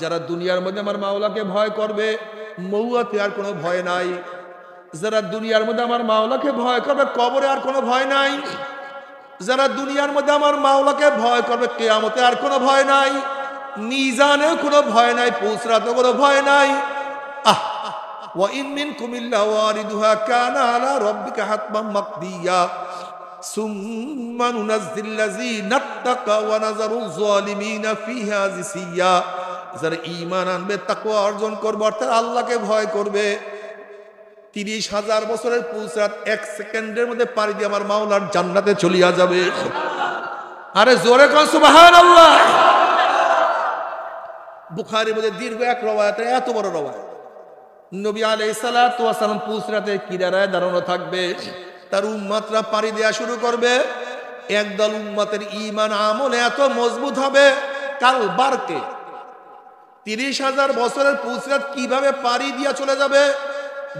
যারা দুনিয়ার মধ্যে আমার মাওলাকে ভয় করবে, মৌয়াতে আর কোনো ভয় নাই। যারা দুনিয়ার মধ্যে আমার মাওলাকে ভয় করবে, কবরে আর কোনো ভয় নাই। যারা দুনিয়ার মধ্যে আমার মাওলাকে ভয় করবে, কিয়ামতে আর কোনো ভয় নাই, মিজানেও কোনো ভয় নাই, পুসরাতেও কোনো ভয় নাই। আহ, ওয়া ইন মিনকুম ইল্লা ওয়ারিদুহা কানা আলা রাব্বিকা হাতমান মাকদিয়া সুম্মা নুনাজ্জিল্লাযীনা তাক্কা ওয়া নাযারুয যালিমিনা ফিহা জিসিয়া। যারা ঈমান আনবে, তাকওয়া অর্জন করবে, অর্থাৎ আল্লাহকে ভয় করবে, 30,000 বছরের পুসরাত 1 সেকেন্ডের মধ্যে পাড়ি দিয়ে আমার মাওলার জান্নাতে চলিয়া যাবে। আরে জোরে কোন সুবহানাল্লাহ। বুখারীর মধ্যে দীর্ঘ এক রওয়ায়াত, এত বড় রওয়ায়াত, নবী আলাইহিস সালাতু ওয়াস সালাম পুসরাতে কিনারায় দাঁড়ানো থাকবে, তার উম্মতরা পাড়ি দেওয়া শুরু করবে। একদল উম্মতের ঈমান আমল এত মজবুত হবে, কাল বারকে 30,000 বছরের পুসরাত কিভাবে পাড়ি দিয়া চলে যাবে,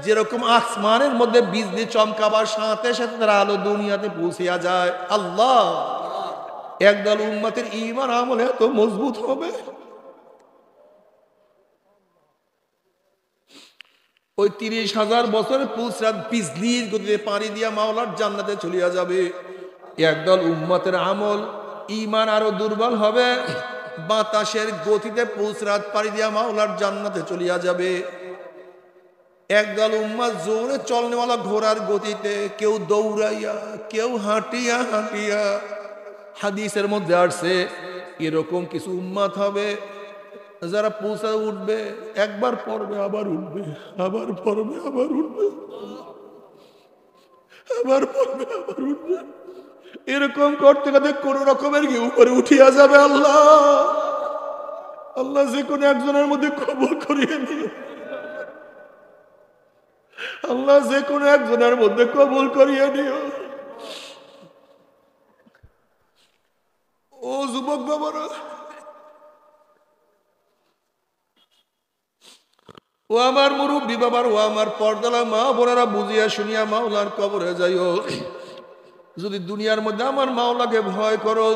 যেরকম আসমানের মধ্যে বিজলি চমকাবার সাথে সাথে তারা আলো দুনিয়াতে পৌঁছিয়া যায়। আল্লাহ, একদল উম্মতের ঈমান আমল এত মজবুত হবে, ওই 30,000 বছরের পুসরাত বিজলির গতিতে পাড়ি দিয়া মাওলার জান্নাতে চলিয়া যাবে। একদল উম্মতের আমল ঈমান আরো দুর্বল হবে, বাতাসের গতিতে পুসরাত পাড়ি দিয়া মাওলার জান্নাতে চলিয়া যাবে। একদল উম্মত জোরে চলনেওয়ালা ঘোড়ার গতিতে, কেউ দৌড়াইয়া, কেউ হাঁটিয়া হাঁটিয়া। হাদিসের মধ্যে আসছে এরকম কিছু উম্মত হবে যারা পৌঁছা উঠবে, একবার পড়বে আবার উঠবে, আবার পড়বে আবার উঠবে, আবার পড়বে আবার উঠবে, এরকম করতে করতে কোন রকমের কি উপরে উঠিয়া যাবে। আল্লাহ, আল্লাহ যে কোনো একজনের মধ্যে কবুল করিয়ে নিও, আল্লাহ যে কোনো একজনের মধ্যে কবুল করিয়ে নিও। ও যুবক বাবারা, ও আমার মুরব্বী বাবার, ও আমার পর্দালা মা বোনেরা, বুঝিয়া শুনিয়া মাওলার কবরে যাইও। যদি দুনিয়ার মধ্যে আমার মাওলাকে ভয় করো,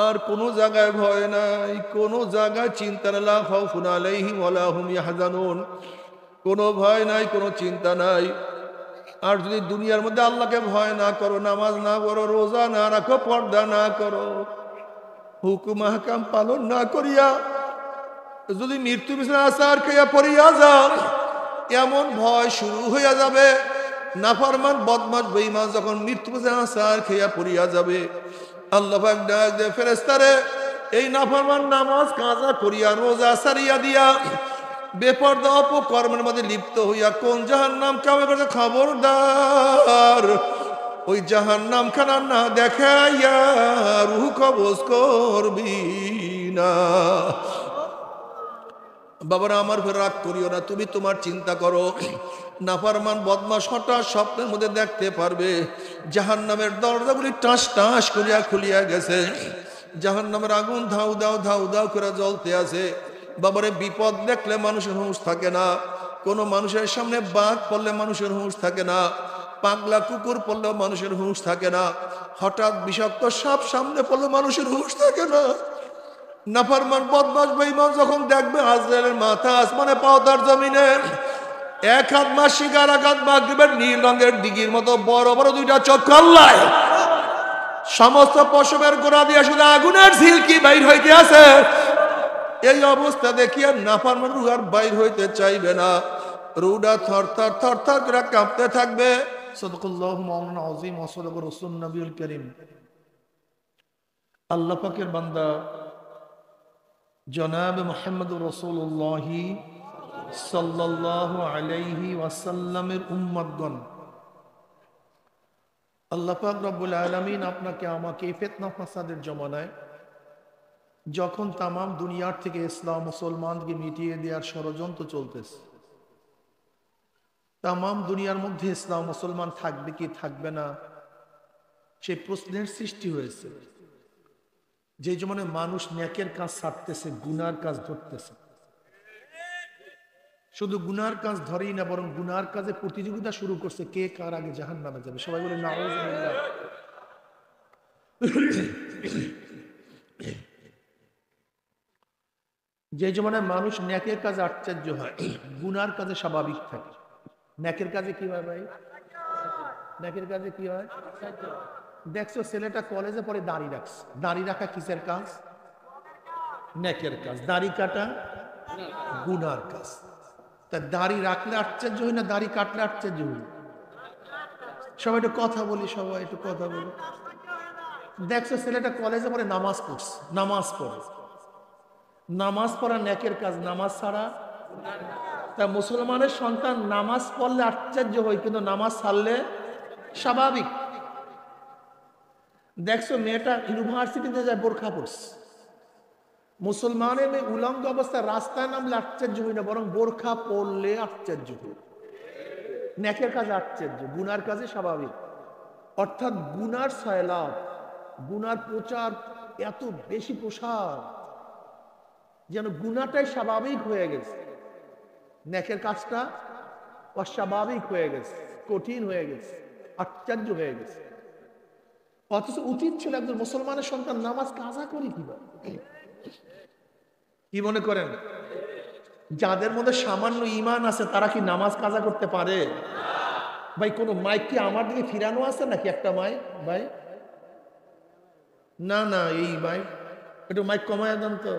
আর কোনো জায়গায় ভয় নাই, কোনো জায়গায় চিন্তা লা খাউফুন আলাইহিম ওয়ালা হুম ইয়াহজানুন, কোনো ভয় নাই, কোনো চিন্তা নাই। আর যদি দুনিয়ার মধ্যে আল্লাহকে ভয় না করো, নামাজ না করো, রোজা না রাখো, পর্দা না করো, হুকুম আহকাম পালন না করিয়া যদি মৃত্যু বিছানা আসার খাইয়া পড়িয়া যাও, এমন ভয় শুরু হইয়া যাবে। নাফরমান বদমাশ বেঈমান যখন মৃত্যু বিছানা আসার খাইয়া পড়িয়া যাবে, আল্লাহ পাক ডাক দেয় ফেরেশতারে, এই নাফরমান নামাজ কাজা করিয়া, রোজা সারিয়া দিয়া, বেপরদা অপকর্মের মধ্যে লিপ্ত হইয়া কোন জাহান্নাম কামে করতে, খবরদার ওই জাহান্নাম খানা না দেখাইয়া রূহ কবজ করবি না। বাবারা আমার ফের রাগ করিও না, তুমি তোমার চিন্তা করো। নাফরমান বদমাশ হঠাৎ স্বপ্নের মধ্যে দেখতে পারবে জাহান্নামের দরজাগুলি টাস টাস করিয়া খুলিয়া গেছে, জাহান্নামের আগুন ধাউ দাও ধাউ দাও করে জ্বলতে আছে। বাবারে, বিপদ দেখলে মানুষের হুঁশ থাকে না, কোনো মানুষের সামনে বাঘ পড়লে মানুষের হুঁশ থাকে না, পাগলা কুকুর পড়লেও মানুষের হুঁশ থাকে না, হঠাৎ বিষাক্ত সাপ সামনে পড়লে মানুষের হুঁশ থাকে না। নাফরমান বদমাশ বেঈমান যখন দেখবে আজরাইলের মাথা আসমানে, পাও তার জমিনে, এক হাত মাসিক আর এক হাত মাগরিবের নীল রঙের দিঘির মতো বড় বড় দুইটা চক্ষু, আল্লাহ সমস্ত পশমের গোড়া দিয়ে শুধু আগুনের ঝিলকি বাইর হইতে আছে। এই অবস্থা দেখিয়া নাফরমান রূহ আর বাইর হইতে চাইবে না, রূহটা থরথর থরথর করে কাঁপতে থাকবে। সাদাকাল্লাহু মাওলানা আযীম ওয়া সাদাকা রাসূলুন নবিয়ুল কারীম। আল্লাহ পাকের বান্দা জনাব মুহাম্মদুর রাসূলুল্লাহ সাল্লাল্লাহু আলাইহি ওয়াসাল্লামের উম্মতগণ, আল্লাহ পাক রব্বুল আলামিন আপনাকে আমাকে ফিতনা ফাসাদের জমানায় যখন তামাম দুনিয়ার থেকে ইসলাম মুসলমানকে মিটিয়ে দেওয়ার ষড়যন্ত্র চলতেছে, তামাম দুনিয়ার মধ্যে ইসলাম মুসলমান থাকবে কি থাকবে না সেই প্রশ্নের সৃষ্টি হয়েছে। যে জমানে মানুষ নেকের কাজ ছাড়তেছে, গুনার কাজ ধরতেছে, শুধু গুনার কাজ ধরেই না, বরং গুনার কাজে প্রতিযোগিতা শুরু করছে, কে কার আগে জাহান্নামে যাবে। সবাই বলে নাউযুবিল্লাহ। যে জমানায় মানুষ ন্যাকের কাজে আশ্চর্য হয়, গুনার কাজে স্বাভাবিক থাকে। ন্যাকের কাজে কি হয় ভাই? ন্যাকের কাজে কি হয়? দেখছো ছেলেটা কলেজে পড়ে দাড়ি রাখছে, দাড়ি রাখা কিসের কাজ? ন্যাকের কাজ। দাড়ি কাটা গুনার কাজ। তা দাড়ি রাখলে আশ্চর্য হই না দাড়ি কাটলে আশ্চর্য হই? সবাই একটু কথা বলি, সবাই একটু কথা বলি। দেখছো ছেলেটা কলেজে পড়ে নামাজ পড়ছে, নামাজ পড়ে, নামাজ পড়া ন্যাকের কাজ, নামাজ ছাড়া। তা মুসলমানের সন্তান নামাজ পড়লে আশ্চর্য হয়, কিন্তু নামাজ ছাড়লে স্বাভাবিক। দেখছো মেয়েটা ইউনিভার্সিটিতে যায় বোরখা পড়ছে, মুসলমানের মেয়ে উলঙ্গ অবস্থায় রাস্তায় নামলে আশ্চর্য হই না, বরং বোরখা পড়লে আশ্চর্য হই। ন্যাকের কাজে আশ্চর্য, গুনার কাজে স্বাভাবিক। অর্থাৎ গুনার সয়লাভ, গুনার প্রচার এত বেশি প্রসার যেন গুনাটাই স্বাভাবিক হয়ে গেছে, ন্যাকের কাজটা অস্বাভাবিক হয়ে গেছে, কঠিন হয়ে গেছে, আশ্চর্য হয়ে গেছে। অথচ উচিত ছিল একজন মুসলমানের সন্তান নামাজ কাজা করি কিভাবে। কি মনে করেন যাদের মধ্যে সামান্য ঈমান আছে তারা কি নামাজ কাজা করতে পারে? ভাই কোন মাইক কি আমার দিকে ফিরানো আছে নাকি? একটা মাইক ভাই, না না এই মাইক একটু মাইক কমায় দেন তো।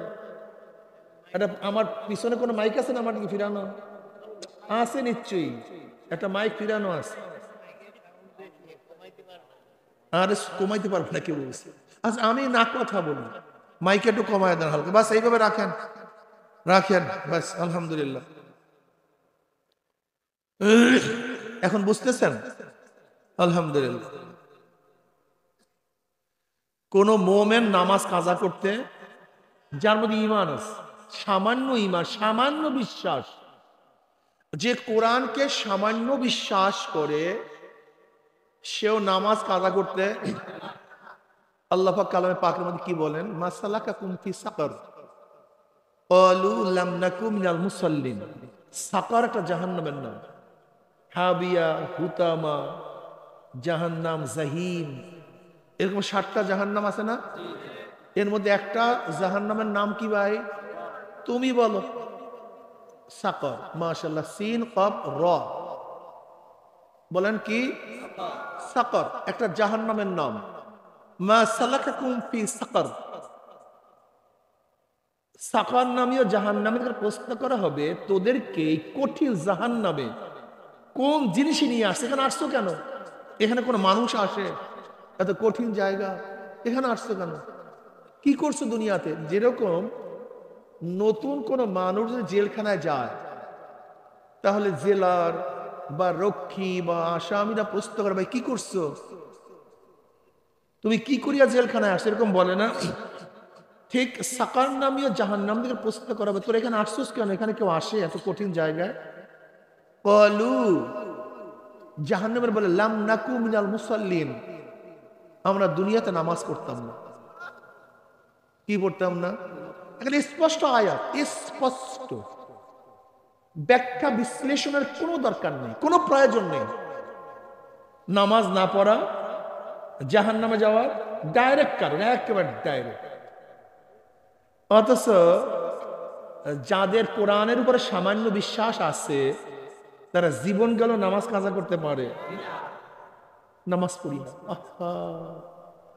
এটা আমার পিছনে কোনো মাইক আছে না আমার দিকে ফিরানো? আছে নিশ্চয়ই, একটা মাইক ফিরানো আছে। আরে কমাইতে পারবো না, কেউ বলছে। আচ্ছা আমি না কথা বলি, মাইক একটু কমায় দেন হালকা, বাস এইভাবে রাখেন, রাখেন বাস, আলহামদুলিল্লাহ। এখন বুঝতেছেন? আলহামদুলিল্লাহ। কোন মোমেন নামাজ কাজা করতে, যার মধ্যে ঈমান আছে, সামান্য ঈমান, সামান্য বিশ্বাস, যে কোরআনকে সামান্য বিশ্বাস করে সেও নামাজ কাজা করতে। আল্লাহ পাক কালামে পাকের মধ্যে কি বলেন? মাসালাকাকুম ফি সাকার ক্বালু লাম নাকু মিনাল মুসাল্লিন। সাকার একটা জাহান্নামের নাম। হাবিয়া, হুতামা, জাহান্নাম, জাহিম, এরকম 7টা জাহান্নাম আছে না? এর মধ্যে একটা জাহান্নামের নাম কি ভাই? তুমি বলো। সাকার। মাশাআল্লাহ, সিন কফ র, বলেন কি? সাকার একটা জাহান্নামের নাম। মা সালাকাকুম ফি সাকার, সাকার নামীয় জাহান্নামে প্রশ্ন করা হবে, তোদেরকে কঠিন জাহান্নামে কোন জিনিস নিয়ে আসছে? এখানে আসছো কেন? এখানে কোনো মানুষ আসে? এত কঠিন জায়গা, এখানে আসছো কেন? কি করছো দুনিয়াতে? যেরকম নতুন কোন মানুষ যদি জেলখানায় যায়, তাহলে জেলার বা রক্ষী বা আসামিরা প্রশ্ন করে, ভাই কি করছো, তুমি কি করিয়া জেলখানায় আসছো, এরকম বলে না? ঠিক সাকার নামীয় জাহান্নাম থেকে প্রশ্ন করা হবে, তোর এখানে আসছোস কেন? এখানে কেউ আসে এত কঠিন জায়গায়? ক্বালু, জাহান্নামের বলে, লাম নাকু মিনাল মুসাল্লিন, আমরা দুনিয়াতে নামাজ পড়তাম না। কি পড়তাম না? এখানে স্পষ্ট আয়াত, স্পষ্ট, ব্যাখ্যা বিশ্লেষণের কোনো দরকার নেই, কোনো প্রয়োজন নেই। নামাজ না পড়া জাহান্নামে যাওয়ার ডাইরেক্ট কারণ, একেবারে ডাইরেক্ট। অথচ যাদের কোরআনের উপরে সামান্য বিশ্বাস আছে তারা জীবন গেল নামাজ কাজা করতে পারে, নামাজ পড়ি না।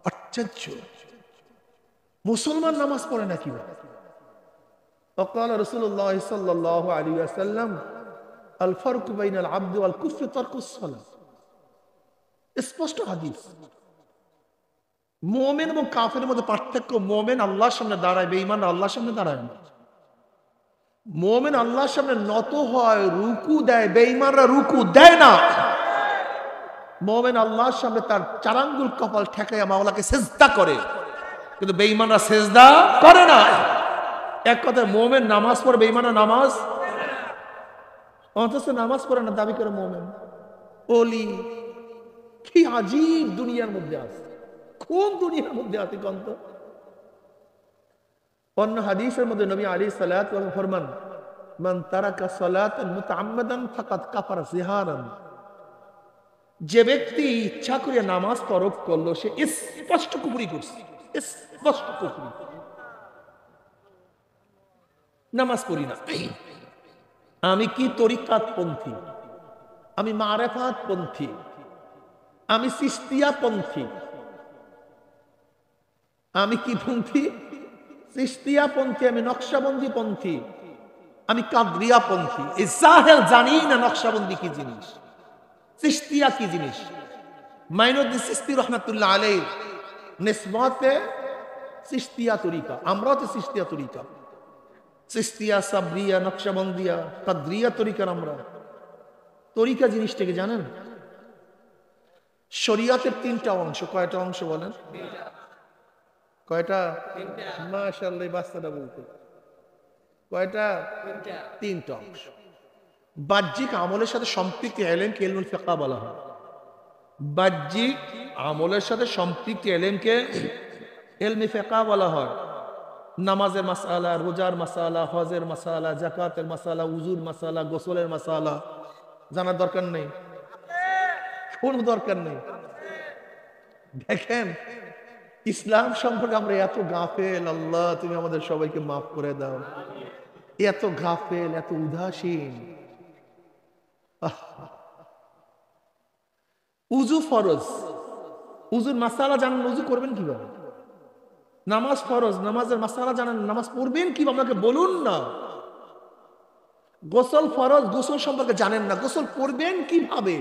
আশ্চর্য, মুসলমান নামাজ পড়ে না কিভাবে? وقال رسول الله صلى الله عليه وسلم الفرق بين العبد والكفر ترك الصلاة। স্পষ্ট হাদিস। মুমিন এবং কাফেরের মধ্যে পার্থক্য, মুমিন আল্লাহর সামনে দাঁড়ায়, বেঈমান আল্লাহর সামনে দাঁড়ায় না। মুমিন আল্লাহর সামনে নত হয়, রুকু দেয়, বেঈমানরা রুকু দেয় না। মুমিন আল্লাহর সামনে তার 4 আঙ্গুল কপাল ঠেকাইয়া মাওলাকে সিজদা করে, কিন্তু বেঈমানরা সিজদা করে না। এক কথায় মুমিন নামাজ পড়ে, বেঈমানরা নামাজ, অথচ নামাজ পড়ে না দাবি করে মুমিন। ওলি, কি আজীব দুনিয়ার মধ্যে আছে, কোন দুনিয়ার মধ্যে আছে কন্ত? অন্য হাদিসের মধ্যে নবী আলাইহিস সালাতু ওয়াস সালাম ফরমান, মান তারাকা সালাতান মুতাআম্মাদান ফাকাদ কাফারা জিহারান। যে ব্যক্তি ইচ্ছা করে নামাজ তরক করলো সে স্পষ্ট কুফরি করছে, স্পষ্ট কুফরি। নামাজ পড়ি না। আমি কি তরিকাত পন্থী, আমি মারেফাত পন্থী, আমি চিশতিয়া পন্থী। আমি কি পন্থী? চিশতিয়া পন্থী, আমি নকশাবন্দি পন্থী, আমি কাদরিয়া পন্থী। এই জাহেল জানি না নকশাবন্দি কি জিনিস, চিশতিয়া কি জিনিস। মাইনুদ্দিন চিশতি রহমাতুল্লাহ আলাইহি নিসবতে চিশতিয়া তরিকা, আমরাও তো চিশতিয়া তরিকা, চিশতিয়া, সাবরিয়া, নকশাবন্দিয়া, কাদরিয়া তরিকার আমরা। তরিকা জিনিসটাকে জানেন? শরিয়াতের 3টা অংশ। কয়টা অংশ বলেন? কয়টা? মাশাআল্লাহ, বাচ্চাটা বলতে কয়টা? 3টা অংশ। বাহ্যিক আমলের সাথে সম্পৃক্ত এলেমকে ইলমুল ফিকহ বলা হয়। বাহ্যিক আমলের সাথে সম্পৃক্ত এলেমকে ইলমে ফিকহ বলা হয়। নামাজের মাসালা, রোজার মাসালা, হজের মাসালা, যাকাতের মাসালা, উজুর মাসালা, গোসলের মাসালা জানার দরকার নেই? কোন দরকার নেই? দেখেন ইসলাম সম্পর্কে আমরা এত গাফেল, আল্লাহ তুমি আমাদের সবাইকে মাফ করে দাও। এত গাফেল, এত উদাসীন। উজু ফরজ, উজুর মাসালা জানেন, উজু করবেন কিভাবে? নামাজ ফরজ, নামাজের মাসালা জানেন, নামাজ পড়বেন কিভাবে আমাকে বলুন না। গোসল ফরজ, গোসল সম্পর্কে জানেন না, গোসল করবেন কিভাবে?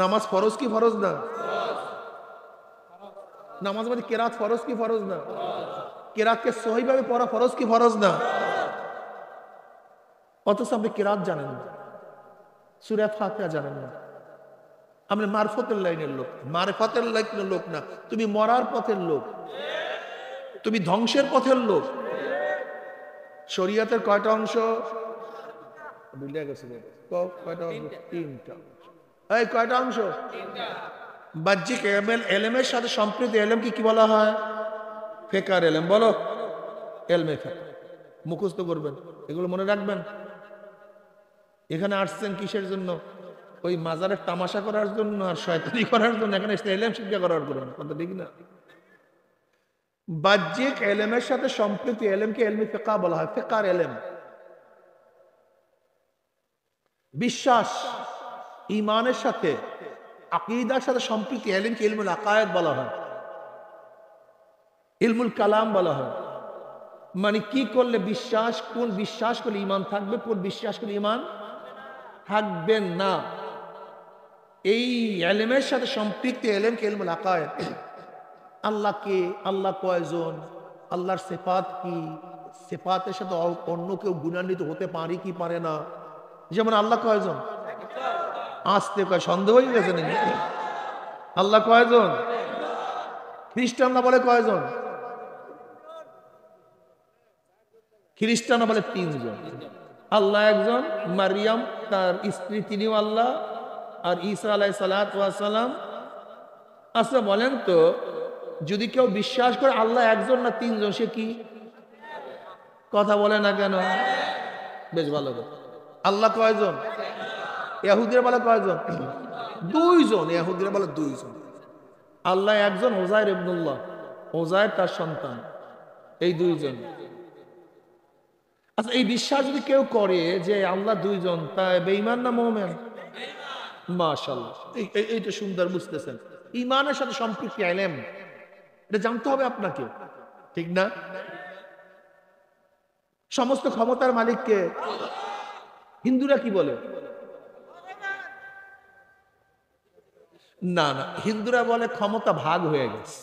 নামাজ ফরজ কি ফরজ না? নামাজ মধ্যে কেরাত ফরজ কি ফরজ না? কেরাতকে সহিভাবে পড়া ফরজ কি ফরজ না? অথচ আপনি কেরাত জানেন না, সূরা ফাতিহা জানেন না। আপনি মারফতের লাইনের লোক, মারফতের লাইনের লোক না, তুমি মরার পথের লোক, তুমি ধ্বংসের পথের লোক। শরিয়াতের কয়টা অংশ? কয়টা অংশ? 3টা। এই কয়টা অংশ? বাহ্যিক এলেমের সাথে সম্পৃক্ত এলেমকে কি বলা হয়? ফিকহের এলেম। বলো, ইলমে ফিকহ। মুখস্থ করবেন, এগুলো মনে রাখবেন। এখানে আসছেন কিসের জন্য? ওই মাজারের তামাশা করার জন্য আর শয়তানি করার জন্য? এখানে এলেম শিক্ষা করার জন্য, কথা ঠিক না? বাহ্যিক এলেমের সাথে সম্পৃক্ত এলেমকে ইলমে ফিকহ বলা হয়, ফিকহের এলেম। বিশ্বাস, ঈমানের সাথে, আকীদার সাথে সম্পৃক্ত এলেমকে ইলমুল আকায়েদ বলা হয়, ইলমুল কালাম বলা হয়। মানে কি করলে বিশ্বাস, কোন বিশ্বাস করলে ঈমান থাকবে, কোন বিশ্বাস করলে ঈমান থাকবেন না, এই এলেমের সাথে সম্পৃক্ত এলেমকে ইলমুল আকায়েদ। আল্লাহ কে, আল্লাহ কয়জন, আল্লাহর সিফাত কি, সিফাতের সাথে অন্য কেউ গুণান্বিত হতে পারে কি পারে না। যেমন আল্লাহ কয়জন? আসতে কয়, সন্দেহ হয়ে গেছে নাকি? আল্লাহ কয়জন? খ্রিস্টানরা বলে কয়জন? খ্রিস্টানরা বলে 3 জন। আল্লাহ একজন, মারিয়াম তার স্ত্রী, তিনিও আল্লাহ, আর ঈসা আলাইহিস সালাতু ওয়াস সালাম। আচ্ছা বলেন তো, যদি কেউ বিশ্বাস করে আল্লাহ একজন না 3 জন, সে কি? কথা বলে না কেন? বেশ ভালো কথা। আল্লাহ কয়জন? ইহুদিরা বলে কয়জন? 2 জন। ইহুদিরা বলে 2 জন। আল্লাহ একজন, উযাইর ইবনুল্লাহ, উযাইর তার সন্তান, এই 2 জন। আচ্ছা এই বিশ্বাস যদি কেউ করে যে আল্লাহ 2 জন, তা বেঈমান না মুমিন? মাশাআল্লাহ, এইটা সুন্দর বুঝতেছেন। ঈমানের সাথে সম্পৃক্ত ইলম, এটা জানতে হবে আপনাকে, ঠিক না? সমস্ত ক্ষমতার মালিক কে? হিন্দুরা কি বলে? না না, হিন্দুরা বলে ক্ষমতা ভাগ হয়ে গেছে,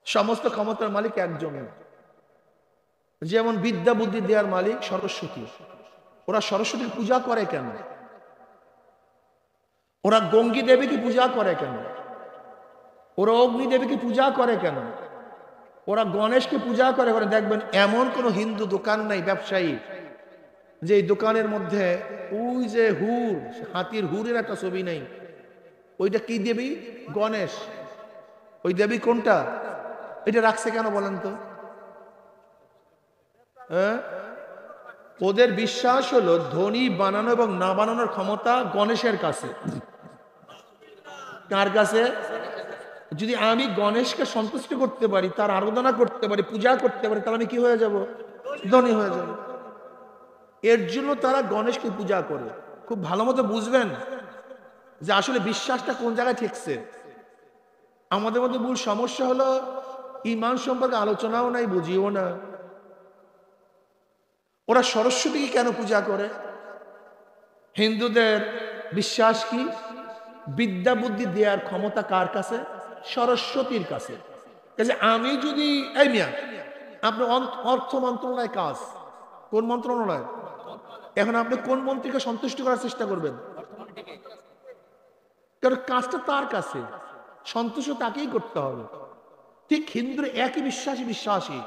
সমস্ত ক্ষমতার মালিক একজন। যেমন বিদ্যা বুদ্ধি দেওয়ার মালিক সরস্বতী। ওরা সরস্বতীর পূজা করে কেন? ওরা গঙ্গী দেবীকে পূজা করে কেন? ওরা অগ্নি দেবীকে পূজা করে কেন? ওরা গণেশকে পূজা করে। দেখবেন এমন কোন হিন্দু দোকান নাই, ব্যবসায়ী, যে এই দোকানের মধ্যে ওই যে হুর, হাতির হুরের একটা ছবি নেই। ওইটা কি দেবী? গণেশ। ওই দেবী কোনটা? এটা রাখছে কেন বলেন তো? ওদের বিশ্বাস হলো ধনী বানানো এবং না বানানোর ক্ষমতা গণেশের কাছে। কার কাছে? যদি আমি গণেশকে সন্তুষ্ট করতে পারি, তার আরাধনা করতে পারি, পূজা করতে পারি, তাহলে আমি কি হয়ে যাব? ধনী হয়ে যাব। এর জন্য তারা গণেশকে পূজা করে। খুব ভালো মতো বুঝবেন যে আসলে বিশ্বাসটা কোন জায়গায় ঠেকছে। আমাদের মধ্যে মূল সমস্যা হলো ঈমান সম্পর্কে আলোচনাও নাই, বুঝিও না। ওরা সরস্বতীকে কেন পূজা করে? হিন্দুদের বিশ্বাস কি? বিদ্যা বুদ্ধি দেওয়ার ক্ষমতা কার কাছে? সরস্বতীর কাছে। আমি যদি, এই মিয়া, আপনার অর্থ মন্ত্রণালয় কাজ, কোন মন্ত্রণালয়? এখন আপনি কোন মন্ত্রীকে সন্তুষ্ট করার চেষ্টা করবেন? কারণ কাজটা তার কাছে, সন্তুষ্ট তাকেই করতে হবে। ঠিক হিন্দুর একই বিশ্বাসী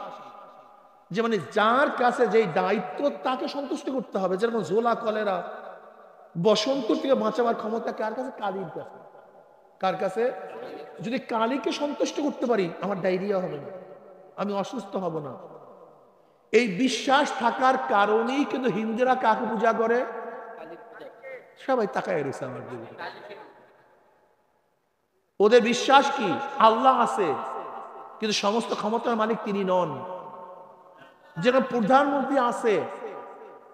যে মানে যার কাছে যে দায়িত্ব তাকে সন্তুষ্ট করতে হবে। যেরকম ঝোলা কলেরা বসন্ত থেকে বাঁচাবার ক্ষমতা কার কাছে? কালীর কাছে। কার কাছে? যদি কালীকে সন্তুষ্ট করতে পারি আমার ডায়রিয়া হবে না, আমি অসুস্থ হব না। এই বিশ্বাস থাকার কারণেই কিন্তু হিন্দুরা কাকে পূজা করে? সবাই তাকায় রয়েছে আমার দিকে। ওদের বিশ্বাস কি? আল্লাহ আছে, কিন্তু সমস্ত ক্ষমতার মালিক তিনি নন। যেরকম প্রধানমন্ত্রী আছে,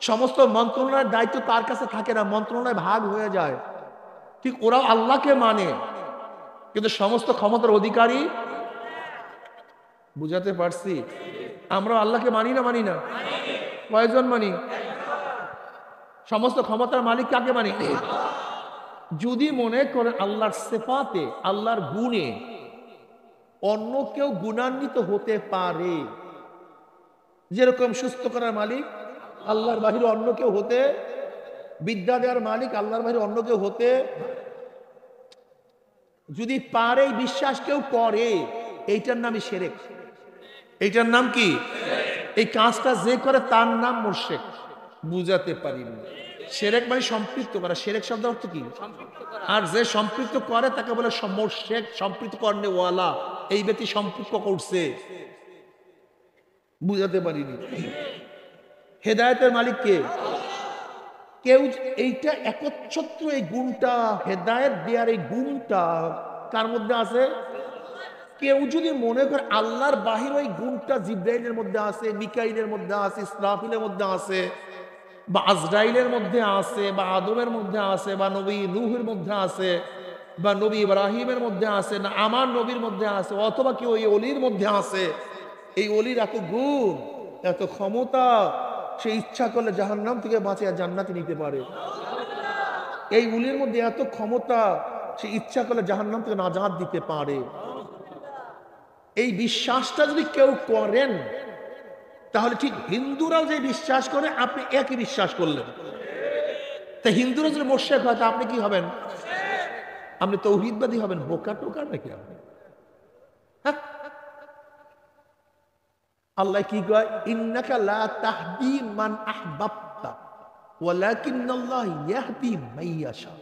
সমস্ত মন্ত্রণালয়ের দায়িত্ব তার কাছে থাকে না, মন্ত্রণালয় ভাগ হয়ে যায়। ঠিক ওরাও আল্লাহকে মানে, কিন্তু সমস্ত ক্ষমতার অধিকারী। বুঝাতে পারছি? আমরা আল্লাহকে মানি না? কয়জন মানি? সমস্ত ক্ষমতার মালিক কাকে মানি? যদি মনে করেন আল্লাহর সিফাতে, আল্লাহর গুণে অন্য কেউ গুণান্বিত হতে পারে, যেরকম সুস্থ করার মালিক আল্লাহর বাহিরে অন্য কেউ হতে, বিদ্যা দেওয়ার মালিক আল্লাহর বাহিরে অন্য কেউ হতে যদি পারে, বিশ্বাস কেউ করে, এইটার নামই শিরক। এইটার নাম কি? এই কাজটা যে করে তার নাম মুশরিক। বুঝাতে পারিনি? শিরক মানে সম্পৃক্ত করা। শিরক শব্দ অর্থ কি? আর যে সম্পৃক্ত করে তাকে বলে মুশরিক, সম্পৃক্ত করনে ওয়ালা। এই ব্যক্তি সম্পৃক্ত করছে। বুঝাতে পারিনি? হেদায়েতের মালিক কে? কেউ এইটা একচ্ছত্র, এই গুণটা, হেদায়েত দেওয়ার এই গুণটা কার মধ্যে আছে? কেউ যদি মনে করে আল্লাহর বাহির ওই গুণটা জিব্রাইলের মধ্যে আছে, মিকাইলের মধ্যে আছে, ইসরাফিলের মধ্যে আছে, বা আজরাইলের মধ্যে আছে, বা আদমের মধ্যে আছে, বা নবী নূহের মধ্যে আছে, বা নবী ইব্রাহিমের মধ্যে আছে, না আমার নবীর মধ্যে আছে, অথবা কেউ এই অলির মধ্যে আছে, এই অলির এত গুণ, এত ক্ষমতা, সে ইচ্ছা করলে জাহান্নাম থেকে বাঁচিয়ে জান্নাতে নিতে পারে। এই অলির মধ্যে এত ক্ষমতা, সে ইচ্ছা করলে জাহান্নাম থেকে নাজাত দিতে পারে। এই বিশ্বাসটা যদি কেউ করেন, তাহলে ঠিক হিন্দুরাও যে বিশ্বাস করে আপনি একই বিশ্বাস করলেন। তা হিন্দুরা যদি মুশরিক হয় তা আপনি কি হবেন? আপনি তাওহীদবাদী হবেন। বোকা টোকা নাকি আপনি? আল্লাহ কি কয়? ইন্নাকা লা তাহদি মান আহবাবতা ওয়ালাকিন্নাল্লাহ ইয়াহদি মাইয়াশা।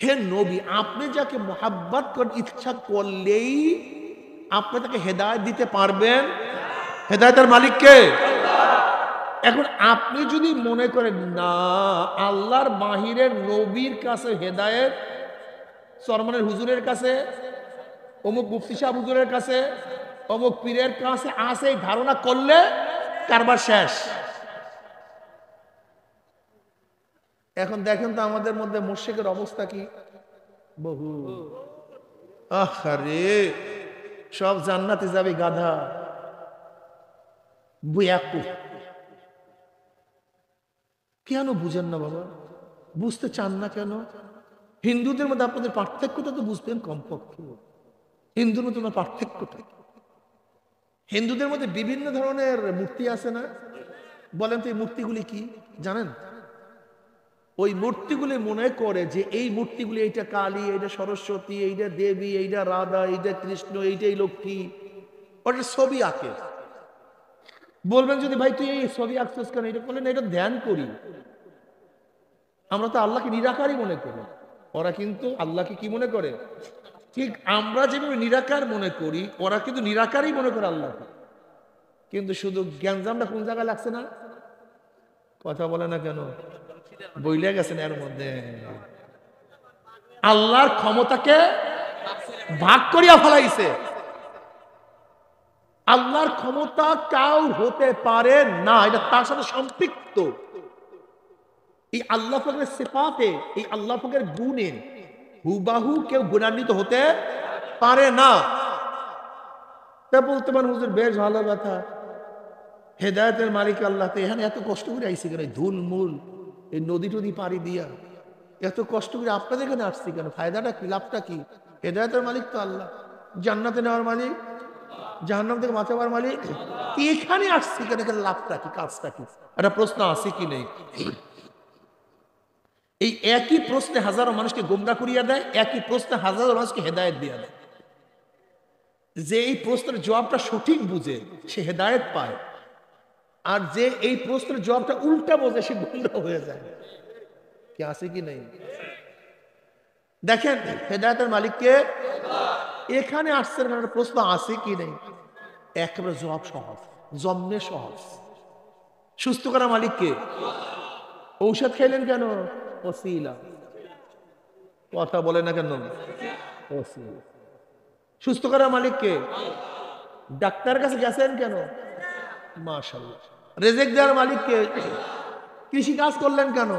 হে নবী, আপনি যাকে মোহাব্বত করেন, ইচ্ছা করলেই আপনি তাকে হেদায়েত দিতে পারবেন। হেদায়েতের মালিক কে? এখন আপনি যদি মনে করেন না আল্লাহর বাহিরের নবীর কাছে হেদায়েত, সরমানের হুজুরের কাছে, অমুক মুফতি সাহেব হুজুরের কাছে, অমুক পীরের কাছে আছে, এই ধারণা করলে কারবার শেষ। এখন দেখেন তো আমাদের মধ্যে মুশরিকের অবস্থা কি? বহু। আরে সব জান্নাতে যাবে গাধা বুয়াকু। কেন বুঝেন না বাবা? বুঝতে চান না কেন? হিন্দুদের মধ্যে আপনাদের পার্থক্যটা তো বুঝবেন কমপক্ষে। হিন্দুর মধ্যে পার্থক্যটা, হিন্দুদের মধ্যে বিভিন্ন ধরনের মূর্তি আছে না? বলেন তো এই মূর্তিগুলি কি জানেন? ওই মূর্তিগুলি মনে করে যে এই মূর্তিগুলি, এইটা কালী, এইটা সরস্বতী, এইটা দেবী, এইটা রাধা, এইটা কৃষ্ণ, এইটাই লক্ষ্মী। ওটা ছবি আঁকে। বলবেন যদি ভাই তুই এই ছবি আঁকছিস কেন? এটা বললেন এটা ধ্যান করি। আমরা তো আল্লাহকে নিরাকারই মনে করি, ওরা কিন্তু আল্লাহকে কি মনে করে? ঠিক আমরা যেভাবে নিরাকার মনে করি, ওরা কিন্তু নিরাকারই মনে করে আল্লাহকে। কিন্তু শুধু জ্ঞানজামটা কোন জায়গায় লাগছে না? কথা বলে না কেন? বইলে গেছেন এর মধ্যে। আল্লাহর ক্ষমতাকে ভাগ করিয়া ফেলাইছে। আল্লাহর ক্ষমতা কাউ হতে পারে না, এটা তার সাথে সম্পৃক্ত। এই আল্লাহ পাকের সিফাতে, এই আল্লাহ পাকের গুণে হুবাহু কেউ গুণান্বিত হতে পারে না। তা বলতে পারেন হুজুর বেশ ভালো কথা, হেদায়েতের মালিক আল্লাহ, তো এখানে এত কষ্ট করে আইসি কেন, ধুল মূল এই নদী টদী পাড়ি দিয়া এত কষ্ট করে আপনাদের এখানে আসছি কেন, ফায়দাটা কি, লাভটা কি? হেদায়েতের মালিক তো আল্লাহ, জান্নাতে নেওয়ার মালিক, জাহান্নাম থেকে বাঁচাবার মালিক, এখানে আসছি কেন, এখানে লাভটা কি, কাজটা কি? একটা প্রশ্ন আছে কি নেই? এই একই প্রশ্নে হাজারো মানুষকে গোমরা করিয়া দেয়, একই প্রশ্নে হাজারো মানুষকে হেদায়েত দিয়া দেয়। যে এই প্রশ্নের জবাবটা সঠিক বুঝে সে হেদায়েত পায়, আর যে এই প্রশ্নের জবাবটা উল্টা বোঝে সে গোমরা হয়ে যায়। কি আছে কি নেই? দেখেন হেদায়েতের মালিককে এখানে আসছেন, প্রশ্ন আছে কি নেই, একেবারে জবাব সহজ, জন্মে সহজ। সুস্থ করা মালিককে, ঔষধ খাইলেন কেন? ওসিলা। কথা বলে না কেন? ওসিলা। সুস্থ করা মালিককে, ডাক্তারের কাছে গেছেন কেন? মাশাআল্লাহ। রেজেক দেওয়ার মালিককে, কৃষি কাজ করলেন কেন?